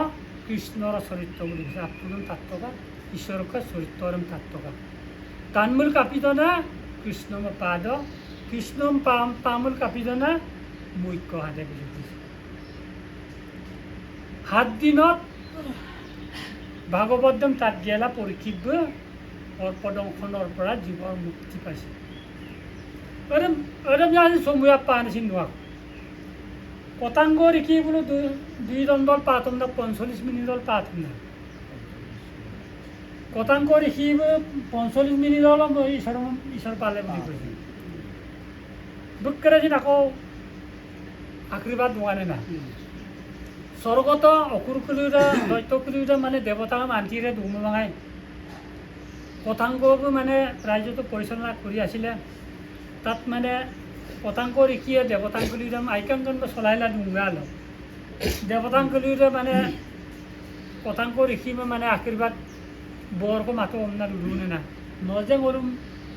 কৃষ্ণর চরিত্র বলে আপনার তাত থকা ঈশ্বরকে চরিত্রম তাত থকা তানমূল কাপিজনে কৃষ্ণম পাদ কৃষ্ণম পামূল কাপিজনে মুখ্য হাতে বুলি কৈছে। 7 দিনত ভাগৱতম তাত গেলা পৰীক্ষিত অৰ্পদংশনৰ পৰা জীৱৰ মুক্তি পাইছে। আজি চমুয়া পানিছিল নোৱা কটাংগ দেখি বোলো 2 দণ্ডল পাতম না 45 মিনিটল পাতম না কটাংগ দেখি 45 মিনিটল ঈশ্বৰ পালে বুলি কৈছে। দুঃখেৰে যেন আকৌ আশীৰ্বাদ নোৱাৰে না স্বৰ্গত অসুৰ খুলিউৰা দৈত্য খুলিউৰা মানে দেৱতা মান্তিৰে ধুমুমাঙাই কটাংগকো মানে ৰাজ্যটো পৰিচালনা কৰি আছিলে। তাত মানে কটাংগ ঋষিয়ে দেৱতাংকুলিউৰা আইকাংকণ্ড চলাইলা ডুঙাল দেৱতাংকুলিউৰা মানে কটাংগ ঋষি মানে আশীৰ্বাদ বৰকো মাতো অমনা দুনে না নজে গৰুম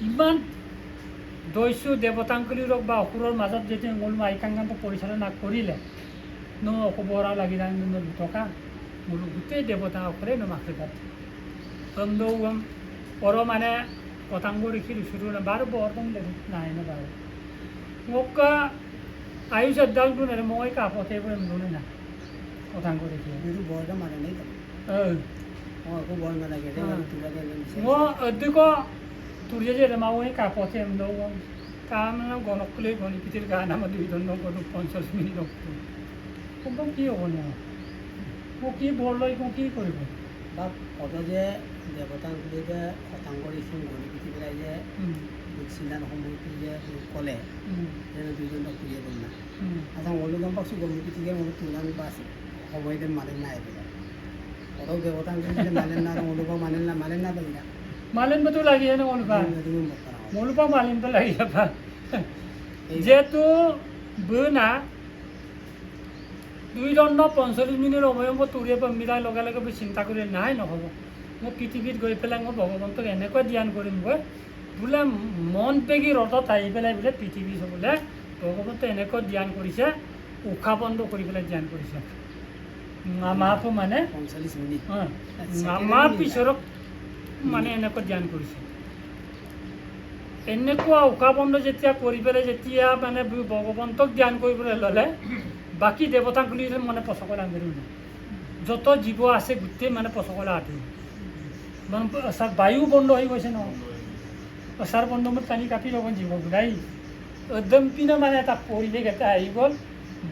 ইমান দৈছো দেৱতাংকুলিউৰক বা অসুৰৰ মাজত যেতিয়া গৰুম আইকাংকণ্ড পৰিচালনা কৰিলে ন অসুবৰা লাগি যায় দুটকা মোৰ গোটেই দেৱতাসকলে নম আশীৰ্বাদ গম পৰ মানে কটাংগ ঋষিৰ ওচৰত বাৰু বৰদম দেখি নাই না বাৰু মোক আয়ুষ দালটো নে মই কাপতে বলে নুনে না কটাংগ ঋষি এইটো বৰদা মানে নাই মই একো বৰ নালাগে মই অধিক তুৰিয়ে যে মই কাপতে কাম গণকলৈ গণিপিতিৰ গান আমাৰ 2 দণ্ড কৰোঁ 50 মিনিট কম কি হ'ব ন মোক কি বৰ লৈ কি কৰিব বা কত যে দেৱতাংকুলি যে কটাংগ ঋষি গণি পিটি পেলাই যে চিন্তা সময়টো যে ক'লে 2 দণ্ড খুলিয়ে গ'ল না আচ্ছা মইও গম পাইছোঁ গণি পিটিকে মই তুলান পাইছে সময়তে মানেন নাই পেলাই কত দেৱতাংকুলি মানেন না অনুভৱ মানেন না পেলা মালেন তো লাগি না অনুভৱ মালেন তো লাগি যেহেতু বনা 2 দণ্ড 45 মিনিট সময় মই তুৰিয়ে মিলাই লগে লগে চিন্তা কৰি নাই নহ'ব মই পৃথিৱীত গৈ পেলাই মই ভগৱন্তক এনেকৈ ধ্যান কৰিম গৈ বোলে মন পেগি ৰথত আহি পেলাই বোলে পৃথিৱী বোলে ভগৱন্ত এনেকৈ ধ্যান কৰিছে উশাহ বন্ধ কৰি পেলাই ধ্যান কৰিছে নামাটো মানে 45 মিনিট নামাৰ পিছৰক মানে এনেকৈ ধ্যান কৰিছে। এনেকুৱা উশাহ বন্ধ যেতিয়া কৰি পেলাই যেতিয়া মানে ভগৱন্তক ধ্যান কৰিবলৈ ল'লে বাকী দেৱতাগুলি মানে পচকলা আঁতৰি নাই যত জীৱ আছে গোটেই মানে পচকলা আঁতৰি মানে বায়ু বন্ধ হৈ গৈছে ন অচাৰ বন্ধ মোৰ টানি কাটি ল'ব জীৱ ঘূৰাই একদম পিনে মানে এটা পৰিৱেশ এটা আহি গ'ল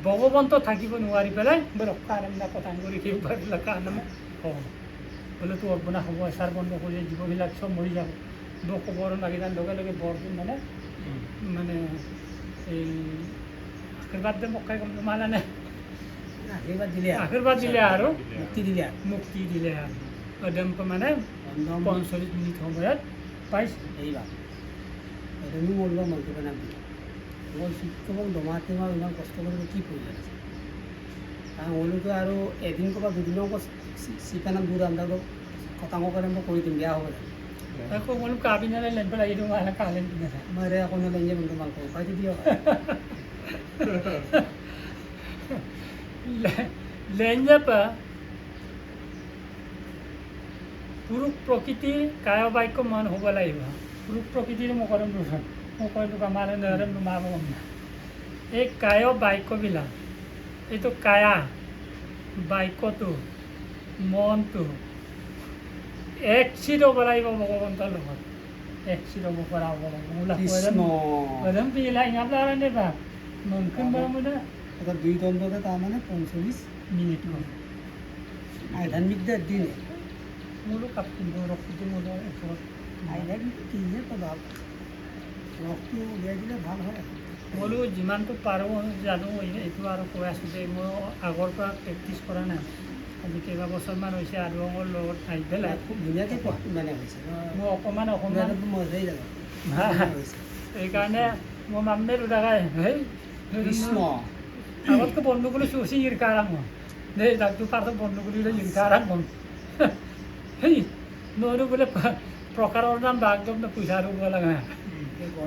ভগৱন্ত থাকিব নোৱাৰি পেলাই ৰক্ষা আনন্দা পতাংগ ঋষি কাৰণে হ'ব বোলে তো অৰ্পণা হ'ব এচাৰ বন্ধ কৰি জীৱবিলাক চব মৰি যাব দুখ খবৰ লাগি যাৰ লগে লগে বৰটো মানে মানে এই আশীৰ্বাদ দে মকাই গম মালা নাই আশীৰ্বাদ দিলে আৰু মুক্তি দিলে আৰু একদম মানে 45 মিনিট সময়ত পাইছে এজনী মোৰ লগত মন্তব্য নামিলে মই শিক্ষকক দমাতে ইমান কষ্ট কৰিব কি প্ৰয়োজন আছে কাৰণ ওলোকে আৰু এদিন ক'ৰবাত দুদিনৰ চিকেনত দূৰ আন্দাজত খতাংগ কৰে মই কৰি দিম বেয়া হ'ব Aku belum kabin ada lain pula itu malah kalian punya. মই আকৌ নালাগে বন্ধু মাংস পাইছে দিয়ক Lain apa? পুৰুষ প্ৰকৃতিৰ কায় বাক্য মন হ'ব লাগিব পুৰুষ প্ৰকৃতিৰ মকৰম দুখন মকৰটো কামাৰে নৰম নুমাব না এই কায় বাক্যবিলাক এইটো কায়া বাক্যটো মনটো একচিত হ'ব লাগিব ভগৱন্তৰ লগত একচিত হ'ব পৰা হ'ব লাগিব কৃষ্ণ ওদম পিলা ইঙাপ লাৰানে বা মনখন বাৰু মুদা এটা দুই দণ্ডতে তাৰমানে 45 মিনিট হ'ল আধ্যাত্মিকদেৰ দিনে মোৰো কাপোৰ ৰক্তিটো মোৰ ওপৰত আধ্যাত্মিক কিহে প্ৰভাৱ ৰসটো উলিয়াই দিলে ভাল হয় মোৰো যিমানটো পাৰোঁ জানো এইটো আৰু কৈ আছোঁ যে মই আগৰ পৰা প্ৰেক্টিচ কৰা নাই আজি কেইবাবছৰমান হৈছে আৰু মোৰ লগত আহি পেলাই খুব ধুনীয়াকৈ মানে হৈছে মই অকণমান মজাই যাব সেইকাৰণে মই মামে দুটাকাই হেই কৃষ্ণ আগতকৈ বন্ধুগুলো চুচি ইৰকাৰাং দে তাকটো পাৰটো বন্ধুগুলিলে ইৰকাৰাং কম হেই নৰো বোলে প্ৰকাৰৰ নাম বাগদম পইচা ৰুব লগা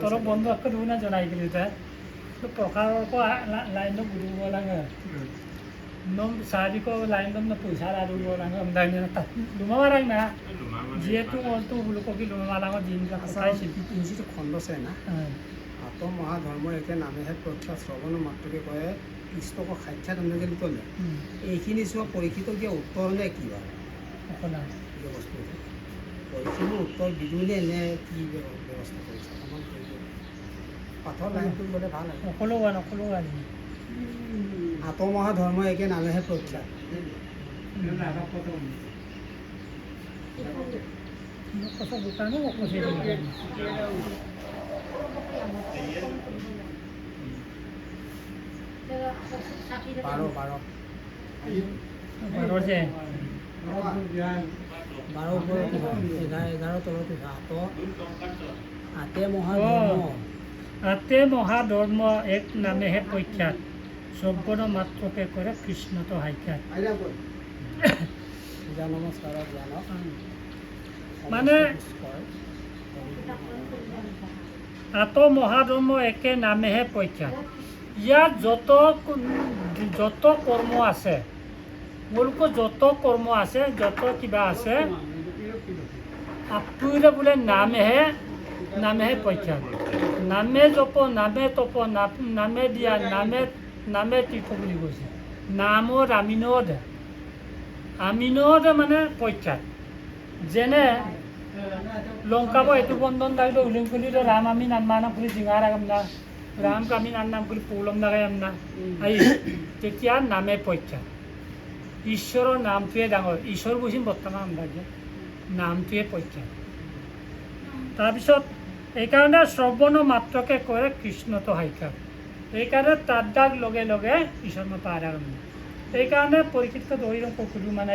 তোৰ বন্ধু আকৌ দুনা জনাই দিলি তাই প্ৰকাৰৰ লাইনত ঘূৰিব লাগে নম চাৰিক লাইনত পইচা ৰুব লাগে আমদানি তাত লুমাবাৰাং না যিহেতু অলটো বোলোককি লুমাবাৰাঙত যিবিলাক চাইছিল যিটো খণ্ড আছে না আত্ম মহাধৰ্ম একে নামেহে প্ৰখ্যাত শ্ৰৱণ মাত্ৰকে কয় কৃষ্ণক সাক্ষাৎ অনুযায়ী ক'লে এইখিনি চোৱা পৰীক্ষিত কিয় উত্তৰ নে কি বাৰু এই বস্তু পৰীক্ষিতৰ উত্তৰ বিদুনে এনে কি ব্যৱস্থা কৰিছে অকণমান পাঠৰ লাইনটো গ'লে ভাল হয় সকলো গান আত্মমহাধৰ্ম একে নামেহে প্ৰখ্যাত কথা দোকানো অকছে বাৰ যে 12 ওপৰত 11 তলত আতে মহাধৰ্ম আতে মহাধৰ্ম এক নামেহে প্ৰখ্যাত সব্বন মাত্ৰকে কৰে কৃষ্ণত সাক্ষাৎ পূজা নমস্কাৰ জ্ঞানক মানে আত মহাধৰ্ম একে নামেহে প্ৰখ্যাত ইয়াত যত কৰ্ম আছে মোলোকৰ যত কৰ্ম আছে যত কিবা আছে আপুৰে বোলে নামেহে প্ৰখ্যাত নামে জপ নামে তপ নামে দিয়া নামে তীৰ্থ বুলি কৈছে নামৰ আমিনদ মানে প্ৰখ্যাত যেনে লংকাব এইটো বন্ধন দাগিলে উলিং খুলি ৰাম আমি নাম খুলি জিঙা ৰাগাম না ৰাম কামি নাম খুলি পৌলম দাগাম না আহি তেতিয়া নামে প্ৰখ্যাত ঈশ্বৰৰ নামটোৱে ডাঙৰ ঈশ্বৰ বুজিম বৰ্তমান আন্দাজে নামটোৱে প্ৰখ্যাত তাৰপিছত এইকাৰণে শ্ৰৱণ মাত্ৰকে কৰে কৃষ্ণটো সাক্ষাৎ এইকাৰণে তাত দাগ লগে লগে ঈশ্বৰ পাৰা এইকাৰণে পৰীক্ষিত ধৰি ককুলো মানে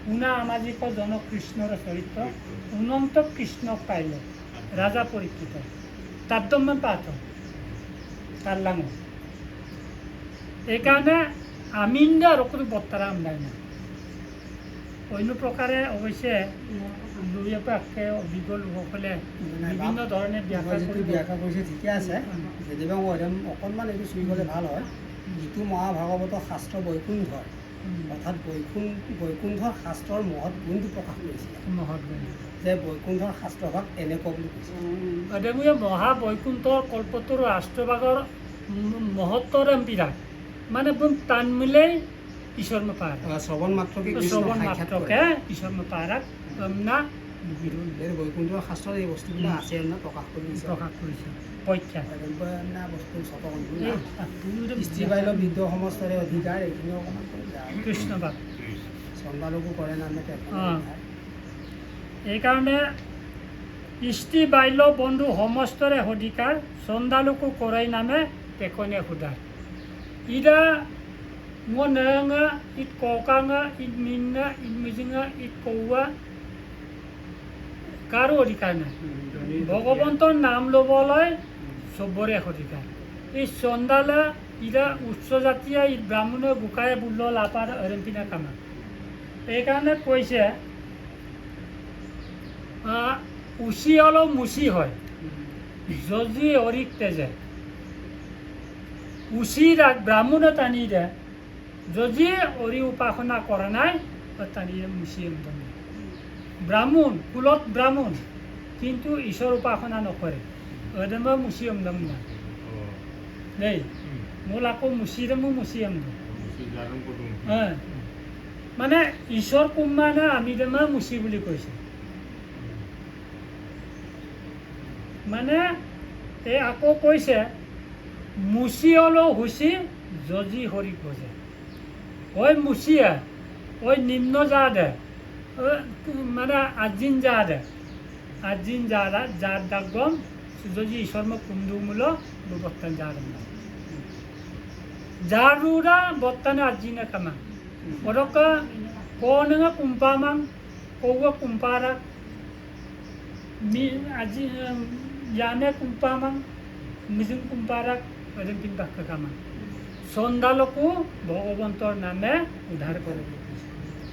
শুনা আমাজিক জন কৃষ্ণৰ চৰিত্ৰ অনন্ত কৃষ্ণক পাইলে ৰাজা পৰীক্ষিত তাদ্যমান পাঠ তাৰ লাঙ এইকাৰণে আমিন্দা আৰু কোনো বৰ্তাৰা আমদাই নাই অন্য প্ৰকাৰে অৱশ্যে দুই এপাকে অভিজ্ঞ লোকসকলে বিভিন্ন ধৰণে ব্যাখ্যা কৰিছে ঠিকে আছে যদিবা মই অকণমান এইটো চুই গ'লে ভাল হয় যিটো মহাভাগৱতৰ শাস্ত্ৰ বৈকুণ্ঠ অৰ্থাৎ বৈকুণ্ঠৰ শাস্ত্ৰৰ মহৎ গুণটো প্ৰকাশ কৰিছিলে যে বৈকুণ্ঠৰ শাস্ত্ৰভাগ এনেকুৱা বুলি কৈছে দেৱীয়ে মহাবৈকুণ্ঠৰ কল্পটোৰ ৰাষ্ট্ৰভাগৰ মহত্বৰ বিৰাট মানে টান মিলেই ঈশ্বৰ পাৰ শ্ৰৱণ মাত্ৰকে ঈশ্বৰ পাৰাক না বৈকুণ্ঠৰ শাস্ত্ৰত এই বস্তুবিলাক আছে প্ৰকাশ কৰিছে প্ৰখ্যাত বস্তু স্ত্ৰীবাল্য বৃদ্ধ সমস্তৰে অধিকাৰ এইখিনি অকণমান কৃষ্ণবাদ চন্দালোকো কৰে নামে এইকাৰণে স্ত্ৰী বাল্য বন্ধু সমস্তৰে অধিকাৰ চন্দালোকো কৰে নামে পেকনে সোধাৰ ইদা মই নেৰঙা ইট ককাঙা ইট মিন্না ইট মিজিঙা ইট কৌৱা কাৰো অধিকাৰ নাই ভগৱন্তৰ নাম ল'বলৈ চবৰে অধিকাৰ এই চন্দালে ইৰা উচ্চ জাতীয় ই ব্ৰাহ্মণে গোকাই বুল্ল লাপাৰ অৰম্পিনা কামা এইকাৰণে কৈছে উচি অলপ মুচি হয় যদি অৰিক তেজে উচি ব্ৰাহ্মণে টানি দে যদি অৰি উপাসনা কৰা নাই টানি মুচি একদম ব্ৰাহ্মণ কুলত ব্ৰাহ্মণ কিন্তু ঈশ্বৰ উপাসনা নকৰে এদম মুচি একদম না দেই মোৰ আকৌ মুচিৰে মোৰ মুচি একদম মানে ঈশ্বৰ কোম্মানে আমি দেমা মুচি বুলি কৈছে মানে এই আকৌ কৈছে মুচি অলপ হুচি যজি হৰি খোজে ওই মুচিয়া ওই নিম্ন যা দে মানে আজিন যা দে আজিন যারা যার ডাকগম যদি ঈশ্বর মোক কুন্দু মূল বর্তন যার যারুরা বর্তনে আজিনে কামা ওরকা কোনঙ্গা কুম্পামাং কৌয়া কুম্পারা আজি ইয়ানে কুম্পামাং মিজিং কুম্পারাক এদিন তিন বাক্য কামা সন্দালকো ভগৱন্তৰ নামে উদ্ধাৰ কৰে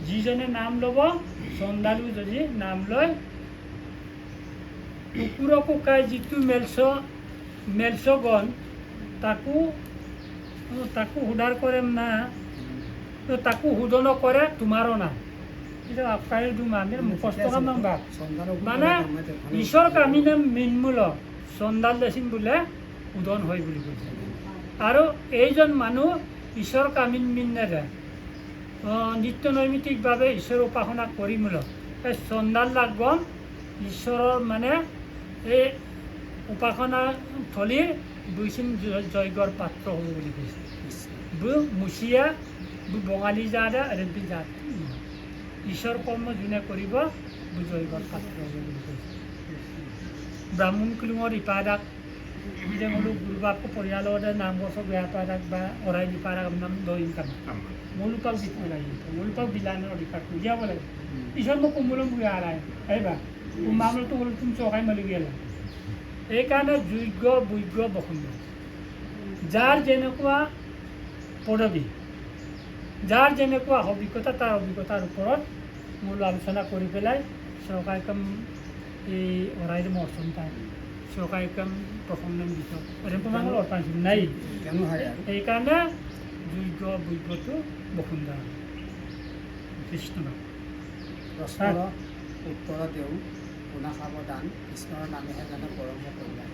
যিজনে নাম ল'ব সন্দালো যদি নাম লয় কুকুৰকো কাই যিটো মেলছগণ তাকো উদ্ধাৰ কৰে না তাকো শোধন কৰে তোমাৰো নাম এটা আকাৰী দুমানে মুখস্থ কাম নাম্বা মানে ঈশ্বৰ কামিনে মিনমূল চন্দাল দেচিন বোলে উদন হয় বুলি কৈছে আৰু এইজন মানুহ ঈশ্বৰ কামিন মিনেৰে নিত্য নৈমিত্তিকভাৱে ঈশ্বৰ উপাসনা কৰি মূলক এই চন্দাল লাগন ঈশ্বৰৰ মানে এই উপাসনা থলীৰ দুইচিন যজ্ঞৰ পাত্ৰ হ'ব বুলি কৈছে মুচিয়া বঙালী জাত ৰেম্পি জাত ঈশ্বৰ কৰ্ম যোনে কৰিব যজ্ঞৰ পাত্ৰ হ'ব বুলি কৈছে ব্ৰাহ্মণ কুলুঙৰ ইপাদাক যে মূল গুৰুবাকো পৰিয়ালতে নামঘৰ বেয়া পাৰাক বা অৰাই দিপাৰাক নাম দৈন কাম মূলপাক দিব লাগিব মূলপাক বিলানৰ অধিকাৰ বুজিয়াব লাগে ঈশ্বৰ মোক কোমলম বুঢ়া আলাই আহিবা মামলটো হ'ল তুমি চকাই মেলি গেলা এইকাৰণে যোগ্য বৈজ্ঞ বসন্ত যাৰ যেনেকুৱা পদবী যাৰ যেনেকুৱা অভিজ্ঞতা তাৰ অভিজ্ঞতাৰ ওপৰত মূল আলোচনা কৰি পেলাই চৰকাৰী কাম এই অৰাই মৰ্চন পায় চৰকাৰী কাম প্ৰসন্ন বিষয় ৰেম্পমানৰ অৰ্পাইছিল নাই সেইকাৰণে যোগ্য বৈজ্ঞটো বসুন্ধৰা কৃষ্ণ উত্তৰ দেউ পুনা সাৱধান কৃষ্ণৰ নামেহে জানে পৰম কল্যাণ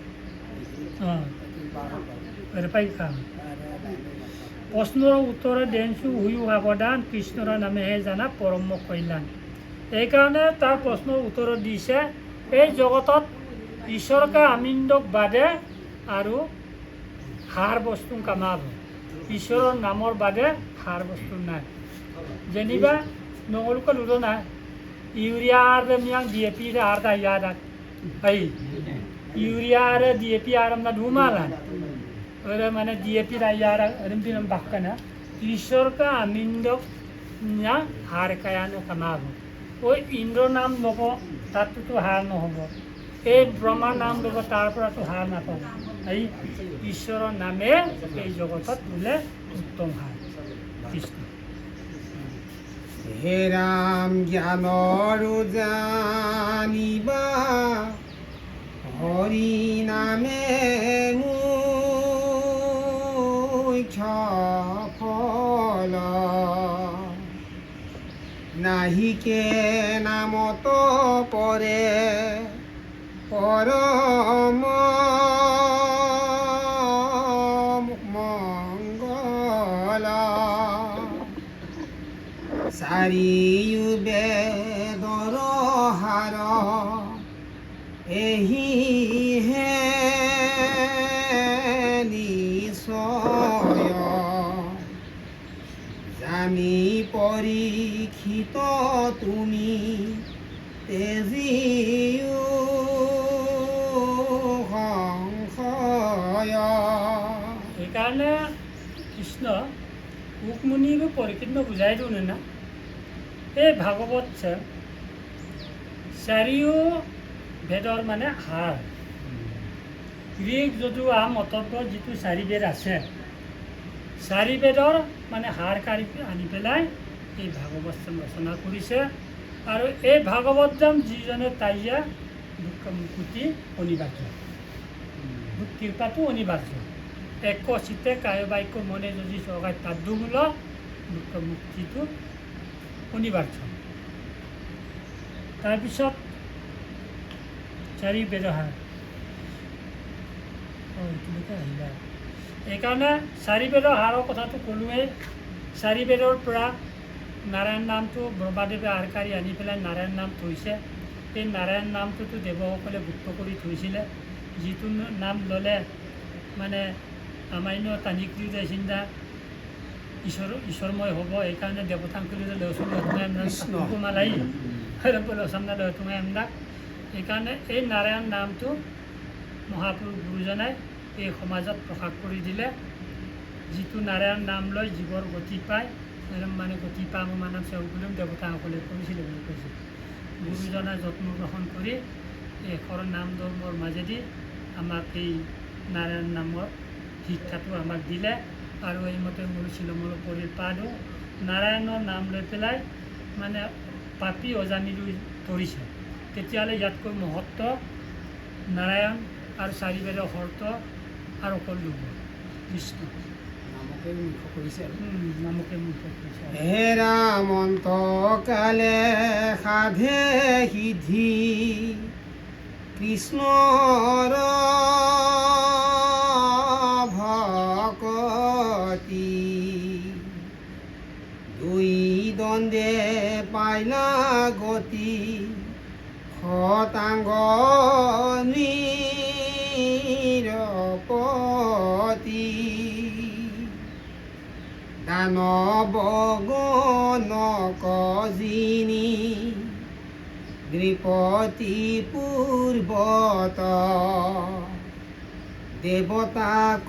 প্ৰশ্নৰ উত্তৰ দেনচু হুয়ো সাৱধান কৃষ্ণৰ নামেহে জানা পৰম কল্যাণ এইকাৰণে তাৰ প্ৰশ্নৰ উত্তৰ দিছে এই জগতত ঈশ্বৰকে আমিন্দক বাদে আৰু সাৰ বস্তু কামাব ঈশ্বৰৰ নামৰ বাদে সাৰ বস্তু নাই যেনিবা নগলুকে লুডো নাই ইউৰিয়াৰ মিয়াং DAP আৰ তা ইয়াদ আই ইউৰিয়াৰ DAP আৰম না ধুমালা ওরে মানে DAP রা ইয়ার রিমপিনম বাক্কানা ঈশ্বরকে আমিন্দক না হার কায়ানো কামাব ওই ইন্দ্র নাম লব তাতো হার নহব এই ব্ৰহ্মাৰ নাম ল'ব তাৰ পৰাতো হাৰ নাপাব এই ঈশ্বৰৰ নামে এই জগতত বোলে উত্তম হাৰ কৃষ্ণ হে ৰাম জ্ঞানৰো জানিবা হৰি নামে ফল নাহিকে নামত পৰে পৰম মংগল চাৰিও বেদৰ হাৰ এহিহে নিশ্চয় জানি পৰীক্ষিত তুমি তেজিও সেইকাৰণে কৃষ্ণ ৰুক্মিণীৰো পৰীক্ষিত বুজাই দিওঁ না এই ভাগৱত চাৰিও বেদৰ মানে হাড়। ঋক যজু আম অতব্য যিটো 4 বেদ আছে, 4 বেদৰ মানে হাড় কাঢ়ি আনি পেলাই এই ভাগৱতম ৰচনা কৰিছে। আৰু এই ভাগৱতম যিজনে তাইয়া দুঃখ মুক্তি অনিবাৰ্য, দুঃখ কৃপাটো অনিবাৰ্য। এক চিতে কায় বাক্য মনে যদি চৰকাৰে তাদুমূল দুঃখ মুক্তিটো অনিবাৰ্য। তাৰপিছত 4 বেদৰ হাড় আহিলা। এইকাৰণে 4 বেদৰ হাড়ৰ কথাটো ক'লোৱেই। 4 বেদৰ পৰা নাৰায়ণ নামটো ব্ৰহ্মাদেৱে হাড় কাঢ়ি আনি পেলাই নাৰায়ণ নাম থৈছে। এই নাৰায়ণ নামটোতো দেৱসকলে গুপ্ত কৰি থৈছিলে, যিটো নাম ল'লে মানে আমান্য তানিকৃত চিন্তা ঈশ্বৰময় হ'ব। এইকাৰণে দেৱতাংকুলিত লৌচুমালাই লৌচামনা লৌতুঙাই আমদাক। সেইকাৰণে এই নাৰায়ণ নামটো মহাপুৰুষ গুৰুজনাই এই সমাজত প্ৰকাশ কৰি দিলে। যিটো নাৰায়ণ নাম লৈ জীৱৰ গতি পায়, মানে গতি পাম মানৱ সেৱক দেৱতাসকলে কৰিছিলে বুলি কৈছিল। গুৰুজনাই যত্ন গ্ৰহণ কৰি এই এশৰ নাম ধৰ্মৰ মাজেদি আমাক এই নাৰায়ণ নামৰ শিক্ষাটো আমাক দিলে। আৰু এইমতে মোৰ চিলমল পৰিৰ পাদো নাৰায়ণৰ নাম লৈ পেলাই মানে পাপী অজানিলো ধৰিছে। তেতিয়াহ'লে ইয়াতকৈ মহত্ব নাৰায়ণ আৰু 4 বেদৰ শৰ্ত আৰু অকল ল'ব কৃষ্ণ নামকে মুখ্য কৰিছে আৰু নামকে মুখ্য কৰিছে। হেৰা মন্ত কালে সাধে সিদ্ধি কৃষ্ণৰ ভকতি, দুই দণ্ডে পাইলা গতি শতাংগ নিৰপতি, দানৱ গণক জিনি নৃপতি পূৰ্বত, দেৱতাক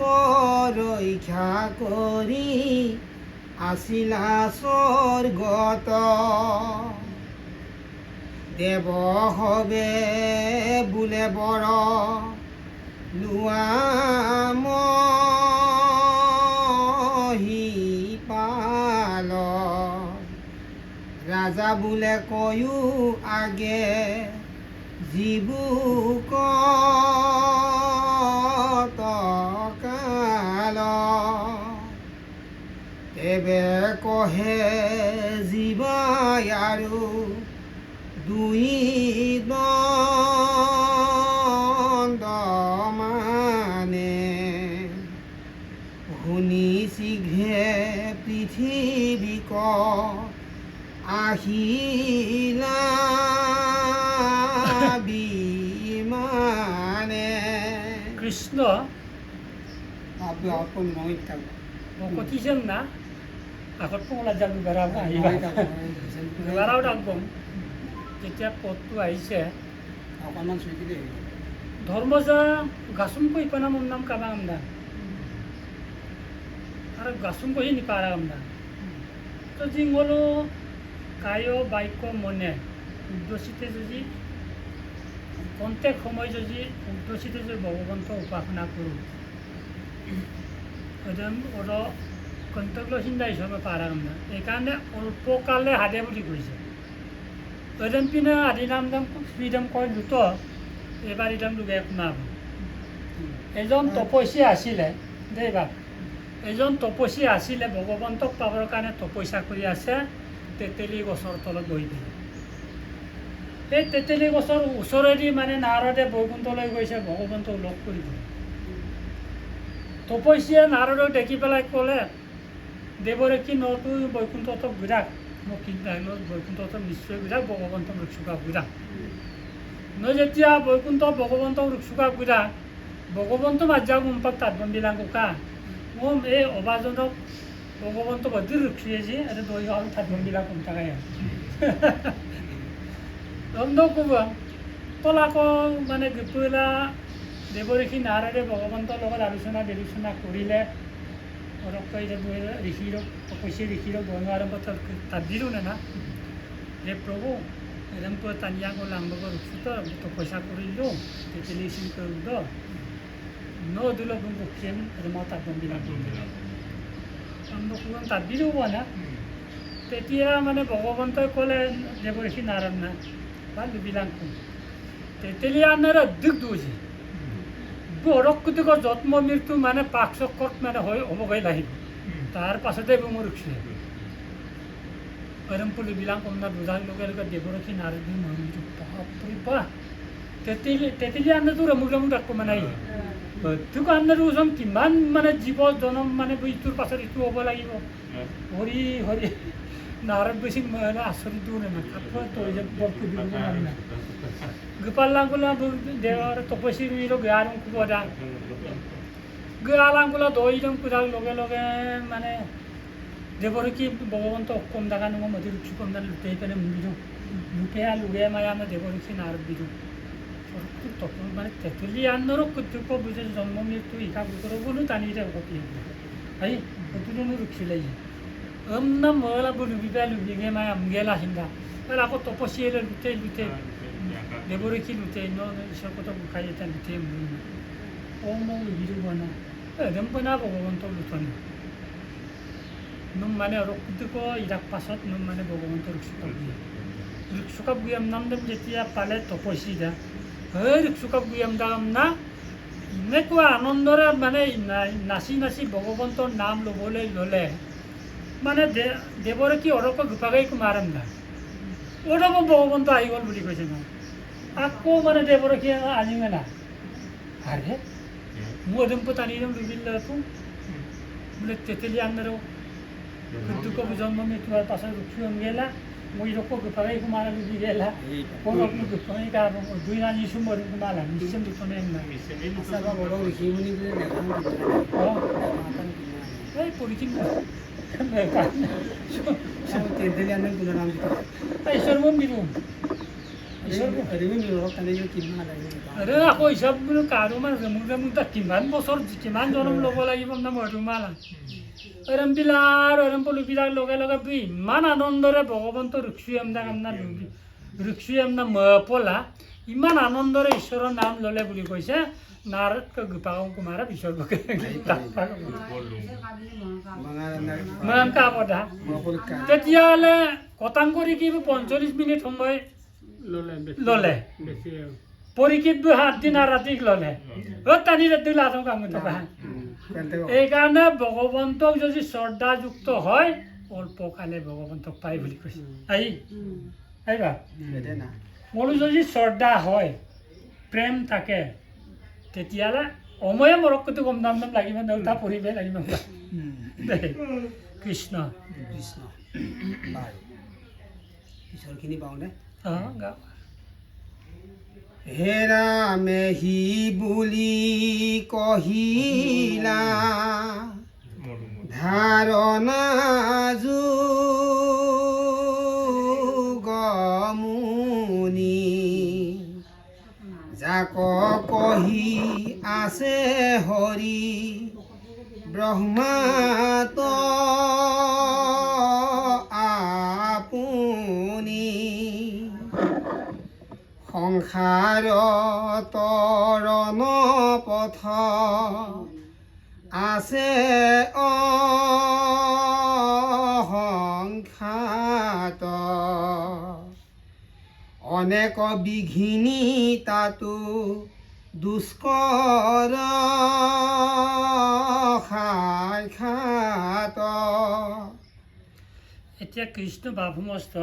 ৰক্ষা কৰি আছিলা স্বৰ্গত, দেৱ হবে বোলে বৰ লোৱা মহিপাল, ৰাজা বোলে কয়ো আগে জীবুক কাল, তেবে কহে জীৱাই আৰু দুই দণ্ড মানে, শুনি শীঘ্ৰে পৃথিৱীক আহিলা বিমানে। কৃষ্ণ আপন মহিত কতিছেন না আগত পঙলা যাব বেৰাও আহিবা বেৰাও ডাকবম। যেতিয়া পদটো আহিছে অকণমান চুই দিলে ধৰ্মজা গাছুমকো ইপানাম নাম কাবা আমদা আৰু গাছুমকো হি নিপাৰা আমদা। তো জিংগলো কায় বাক্য মনে উদ্দেশিতে যদি প্ৰত্যেক সময় যদি উদ্দেশিতে যদি ভগৱন্ত উপাসনা কৰোঁ, ওৰ কন্তব্য চিন্তা হিসাবে পাৰা না। এইকাৰণে অল্পকালে হাদে বুলি কৈছে। ওইদিন পিনে আদি নাম দাম শ্রীদাম কয় দুত এবার ইদাম দুগে শুনাব। এজন তপস্যী আছিলে দেই বাপ, এজন তপস্যী আছিলে ভগৱন্তক পাবৰ কাৰণে তপস্যা কৰি আছে তেতেলী গছৰ তলত বহি পেলাই। এই তেতেলী গছৰ ওচৰেদি মানে নাৰদে বৈকুণ্ঠলৈ গৈছে ভগৱন্তক লগ কৰি দিলে। তপস্যা নাৰদক দেখি পেলাই ক'লে, দেৱৰে কি নতুন বৈকুণ্ঠতক বিৰাগ, মোক কিন্তু আহিলোঁ বৈকুণ্ঠতক নিশ্চয় বিৰাগ ভগৱন্তক ৰুক্সুকা বিৰাগ। মই যেতিয়া বৈকুণ্ঠ ভগৱন্তক ৰুক্সুকা বিৰাগ ভগৱন্ত মাজ্জাক উম্পাক তাত বন্দিলাং কা মোৰ এই অবাজনক ভগৱন্ত বদি ৰুক্সিয়েছি এটা দৈ গাঁও তাত বন্দিলাং উমটাকাই ৰন্ধ ক'ব তলাকো মানে গীতলা দেৱঋষি নাৰদে ভগৱন্তৰ লগত আলোচনা বিলোচনা কৰিলে। ঋষিৰক তপস্যী ঋষিৰক বনোৱা আৰম্ভ তাত দিলোঁ না যে প্ৰভু এরকম তানিয়া করলাম রুখছি তো পয়সা করিল তেলিয়েছিল করল নো দিল বুঝবো কেন এরকম তার বন্দিলাম আমরা কোনো তার দিলেও না তেতিয়া মানে ভগৱন্তই ক'লে দেৱঋষি নাৰায়ণ বা লুবিলাংকু তেতেলি আনাৰা দিক দুজি বৰকুটিকৰ জন্ম মৃত্যু মানে পাক চক্ৰত মানে হ'বগৈ লাগিব তাৰ পাছতে মোৰ উঠিছে এৰম্পু লুবিলাংকু আপোনাৰ বুজাৰ লগে লগে দেৱঋষি নাৰদী মন্দিৰ বাপৰে বাহ তেতেলি আনাটো ৰমুক ৰমুক ৰাখব মানে তোক আনাৰো ওজন কিমান মানে জীৱ জনম মানে ইটোৰ পাছত ইটো হ'ব লাগিব হৰি হৰি নারদ বেশি মানে আশ্চর্য দূরে না তারপরে তো ওই যে বরফ দিব না গোপালাঙ্গুলা দেওয়ার তপস্বী রইল গারম কুবদা গালাঙ্গুলা দইরম কুদার লগে লগে মানে দেবরকি ভগবন্ত কম দাগা নম মধুর কম দান লুটে পেনে মুড়িল লুটে লুগে মায়া আমরা দেবরকি নারদ বিদু তখন মানে তেতুলি আন্নর কর্তৃপক্ষ বুঝে জন্ম মৃত্যু ইকা বুকর বলু টানিয়ে গতি এই কতজনও রুখছিলাই না মহিলা বলু বিবাহ লুবিগে মায়া গেলা হিন্দা তাহলে আকৌ তপস্বী লুটে লুটে দেবরকি লুটে ঈশ্বর কত বুখাই এটা লুটে মুড়ি ও মৌ লুবিরু বনা এদম বনা ভগবন্ত লুটনি নুম মানে রক্তক ইরাক পাছত নুম মানে ভগবন্ত ঋক্ষুকাপ গুয়াম নাম দেম যেতিয়া পালে তপস্বী দা হে ঋক্ষুকাপ গুয়াম দাম না এনেকুৱা আনন্দৰে মানে নাচি নাচি ভগৱন্তৰ নাম ল'বলৈ ল'লে মানে দেৱৰকি অৰক গোপাগাই মাৰম না অৰক ভগৱন্ত আহি গ'ল বুলি কৈছে না আকৌ মানে দেৱৰকি আনিমে না আৰে মোৰ এদম্প টানিম লুবিল্লাটো বোলে তেতেলি আন্নাৰো দুঃখ জন্ম মৃত্যু হোৱাৰ পাছত ৰুক্ষুম গেলা মই ৰক গোপাগাই মাৰা লুবি গেলা পৰক গোপাগাই গাব দুই ৰাণী সুমৰি মালা নিশ্চয় দুখনে না আচাবা বড় ঋষিমুনি বলে দেখাম এই পরিচিত তেতেলি আন্নার কোনো নাম দিতে ঈশ্বর মন্দির আরে আকৌ হিচাপ বোলো কাৰো মানে জমুক তাক কিমান বছৰ কিমান জনম ল'ব লাগিব না মধুমালা এৰম বিলাৰ এৰম পলুবিলাক লগে লগে ইমান আনন্দৰে ভগৱন্ত ঋক্ষুয়ামদা কামনা ঋক্ষুয়ামদা পলা ইমান আনন্দৰে ঈশ্বৰৰ নাম ল'লে বুলি কৈছে নাৰদ গোপাল কুমাৰে বিসৰ্গকে মহাংকা পদা তেতিয়াহ'লে কটাংকৰি কি 45 মিনিট সময় ল'লে পৰীক্ষিত 7 দিন ৰাতিক ল'লে টানি ৰাতি লাজৰ কাম থকা এইকাৰণে ভগৱন্তক যদি শ্ৰদ্ধাযুক্ত হয় অল্পকালে ভগৱন্তক পায় বুলি কৈছে আহিবা মোৰো যদি শ্ৰদ্ধা হয় প্ৰেম থাকে তেতিয়াহ'লে অময়ে মৰকটো কম দাম দাম লাগিব দেউতা পঢ়িবই লাগিব কৃষ্ণ কৃষ্ণ ঈশ্বৰখিনি পাওঁনে গা হে ৰামে হি বুলি কহিলা ধাৰণা যোগমুনি যাক কহি আছে হৰি ব্ৰহ্মাত আপুনি সংসাৰ তৰণ পথ আছে অসংখ্যাত অনেক বিঘিনি তাতো দুষ্কৰ সাক্ষাৎ এতিয়া কৃষ্ণ বাভুমস্ত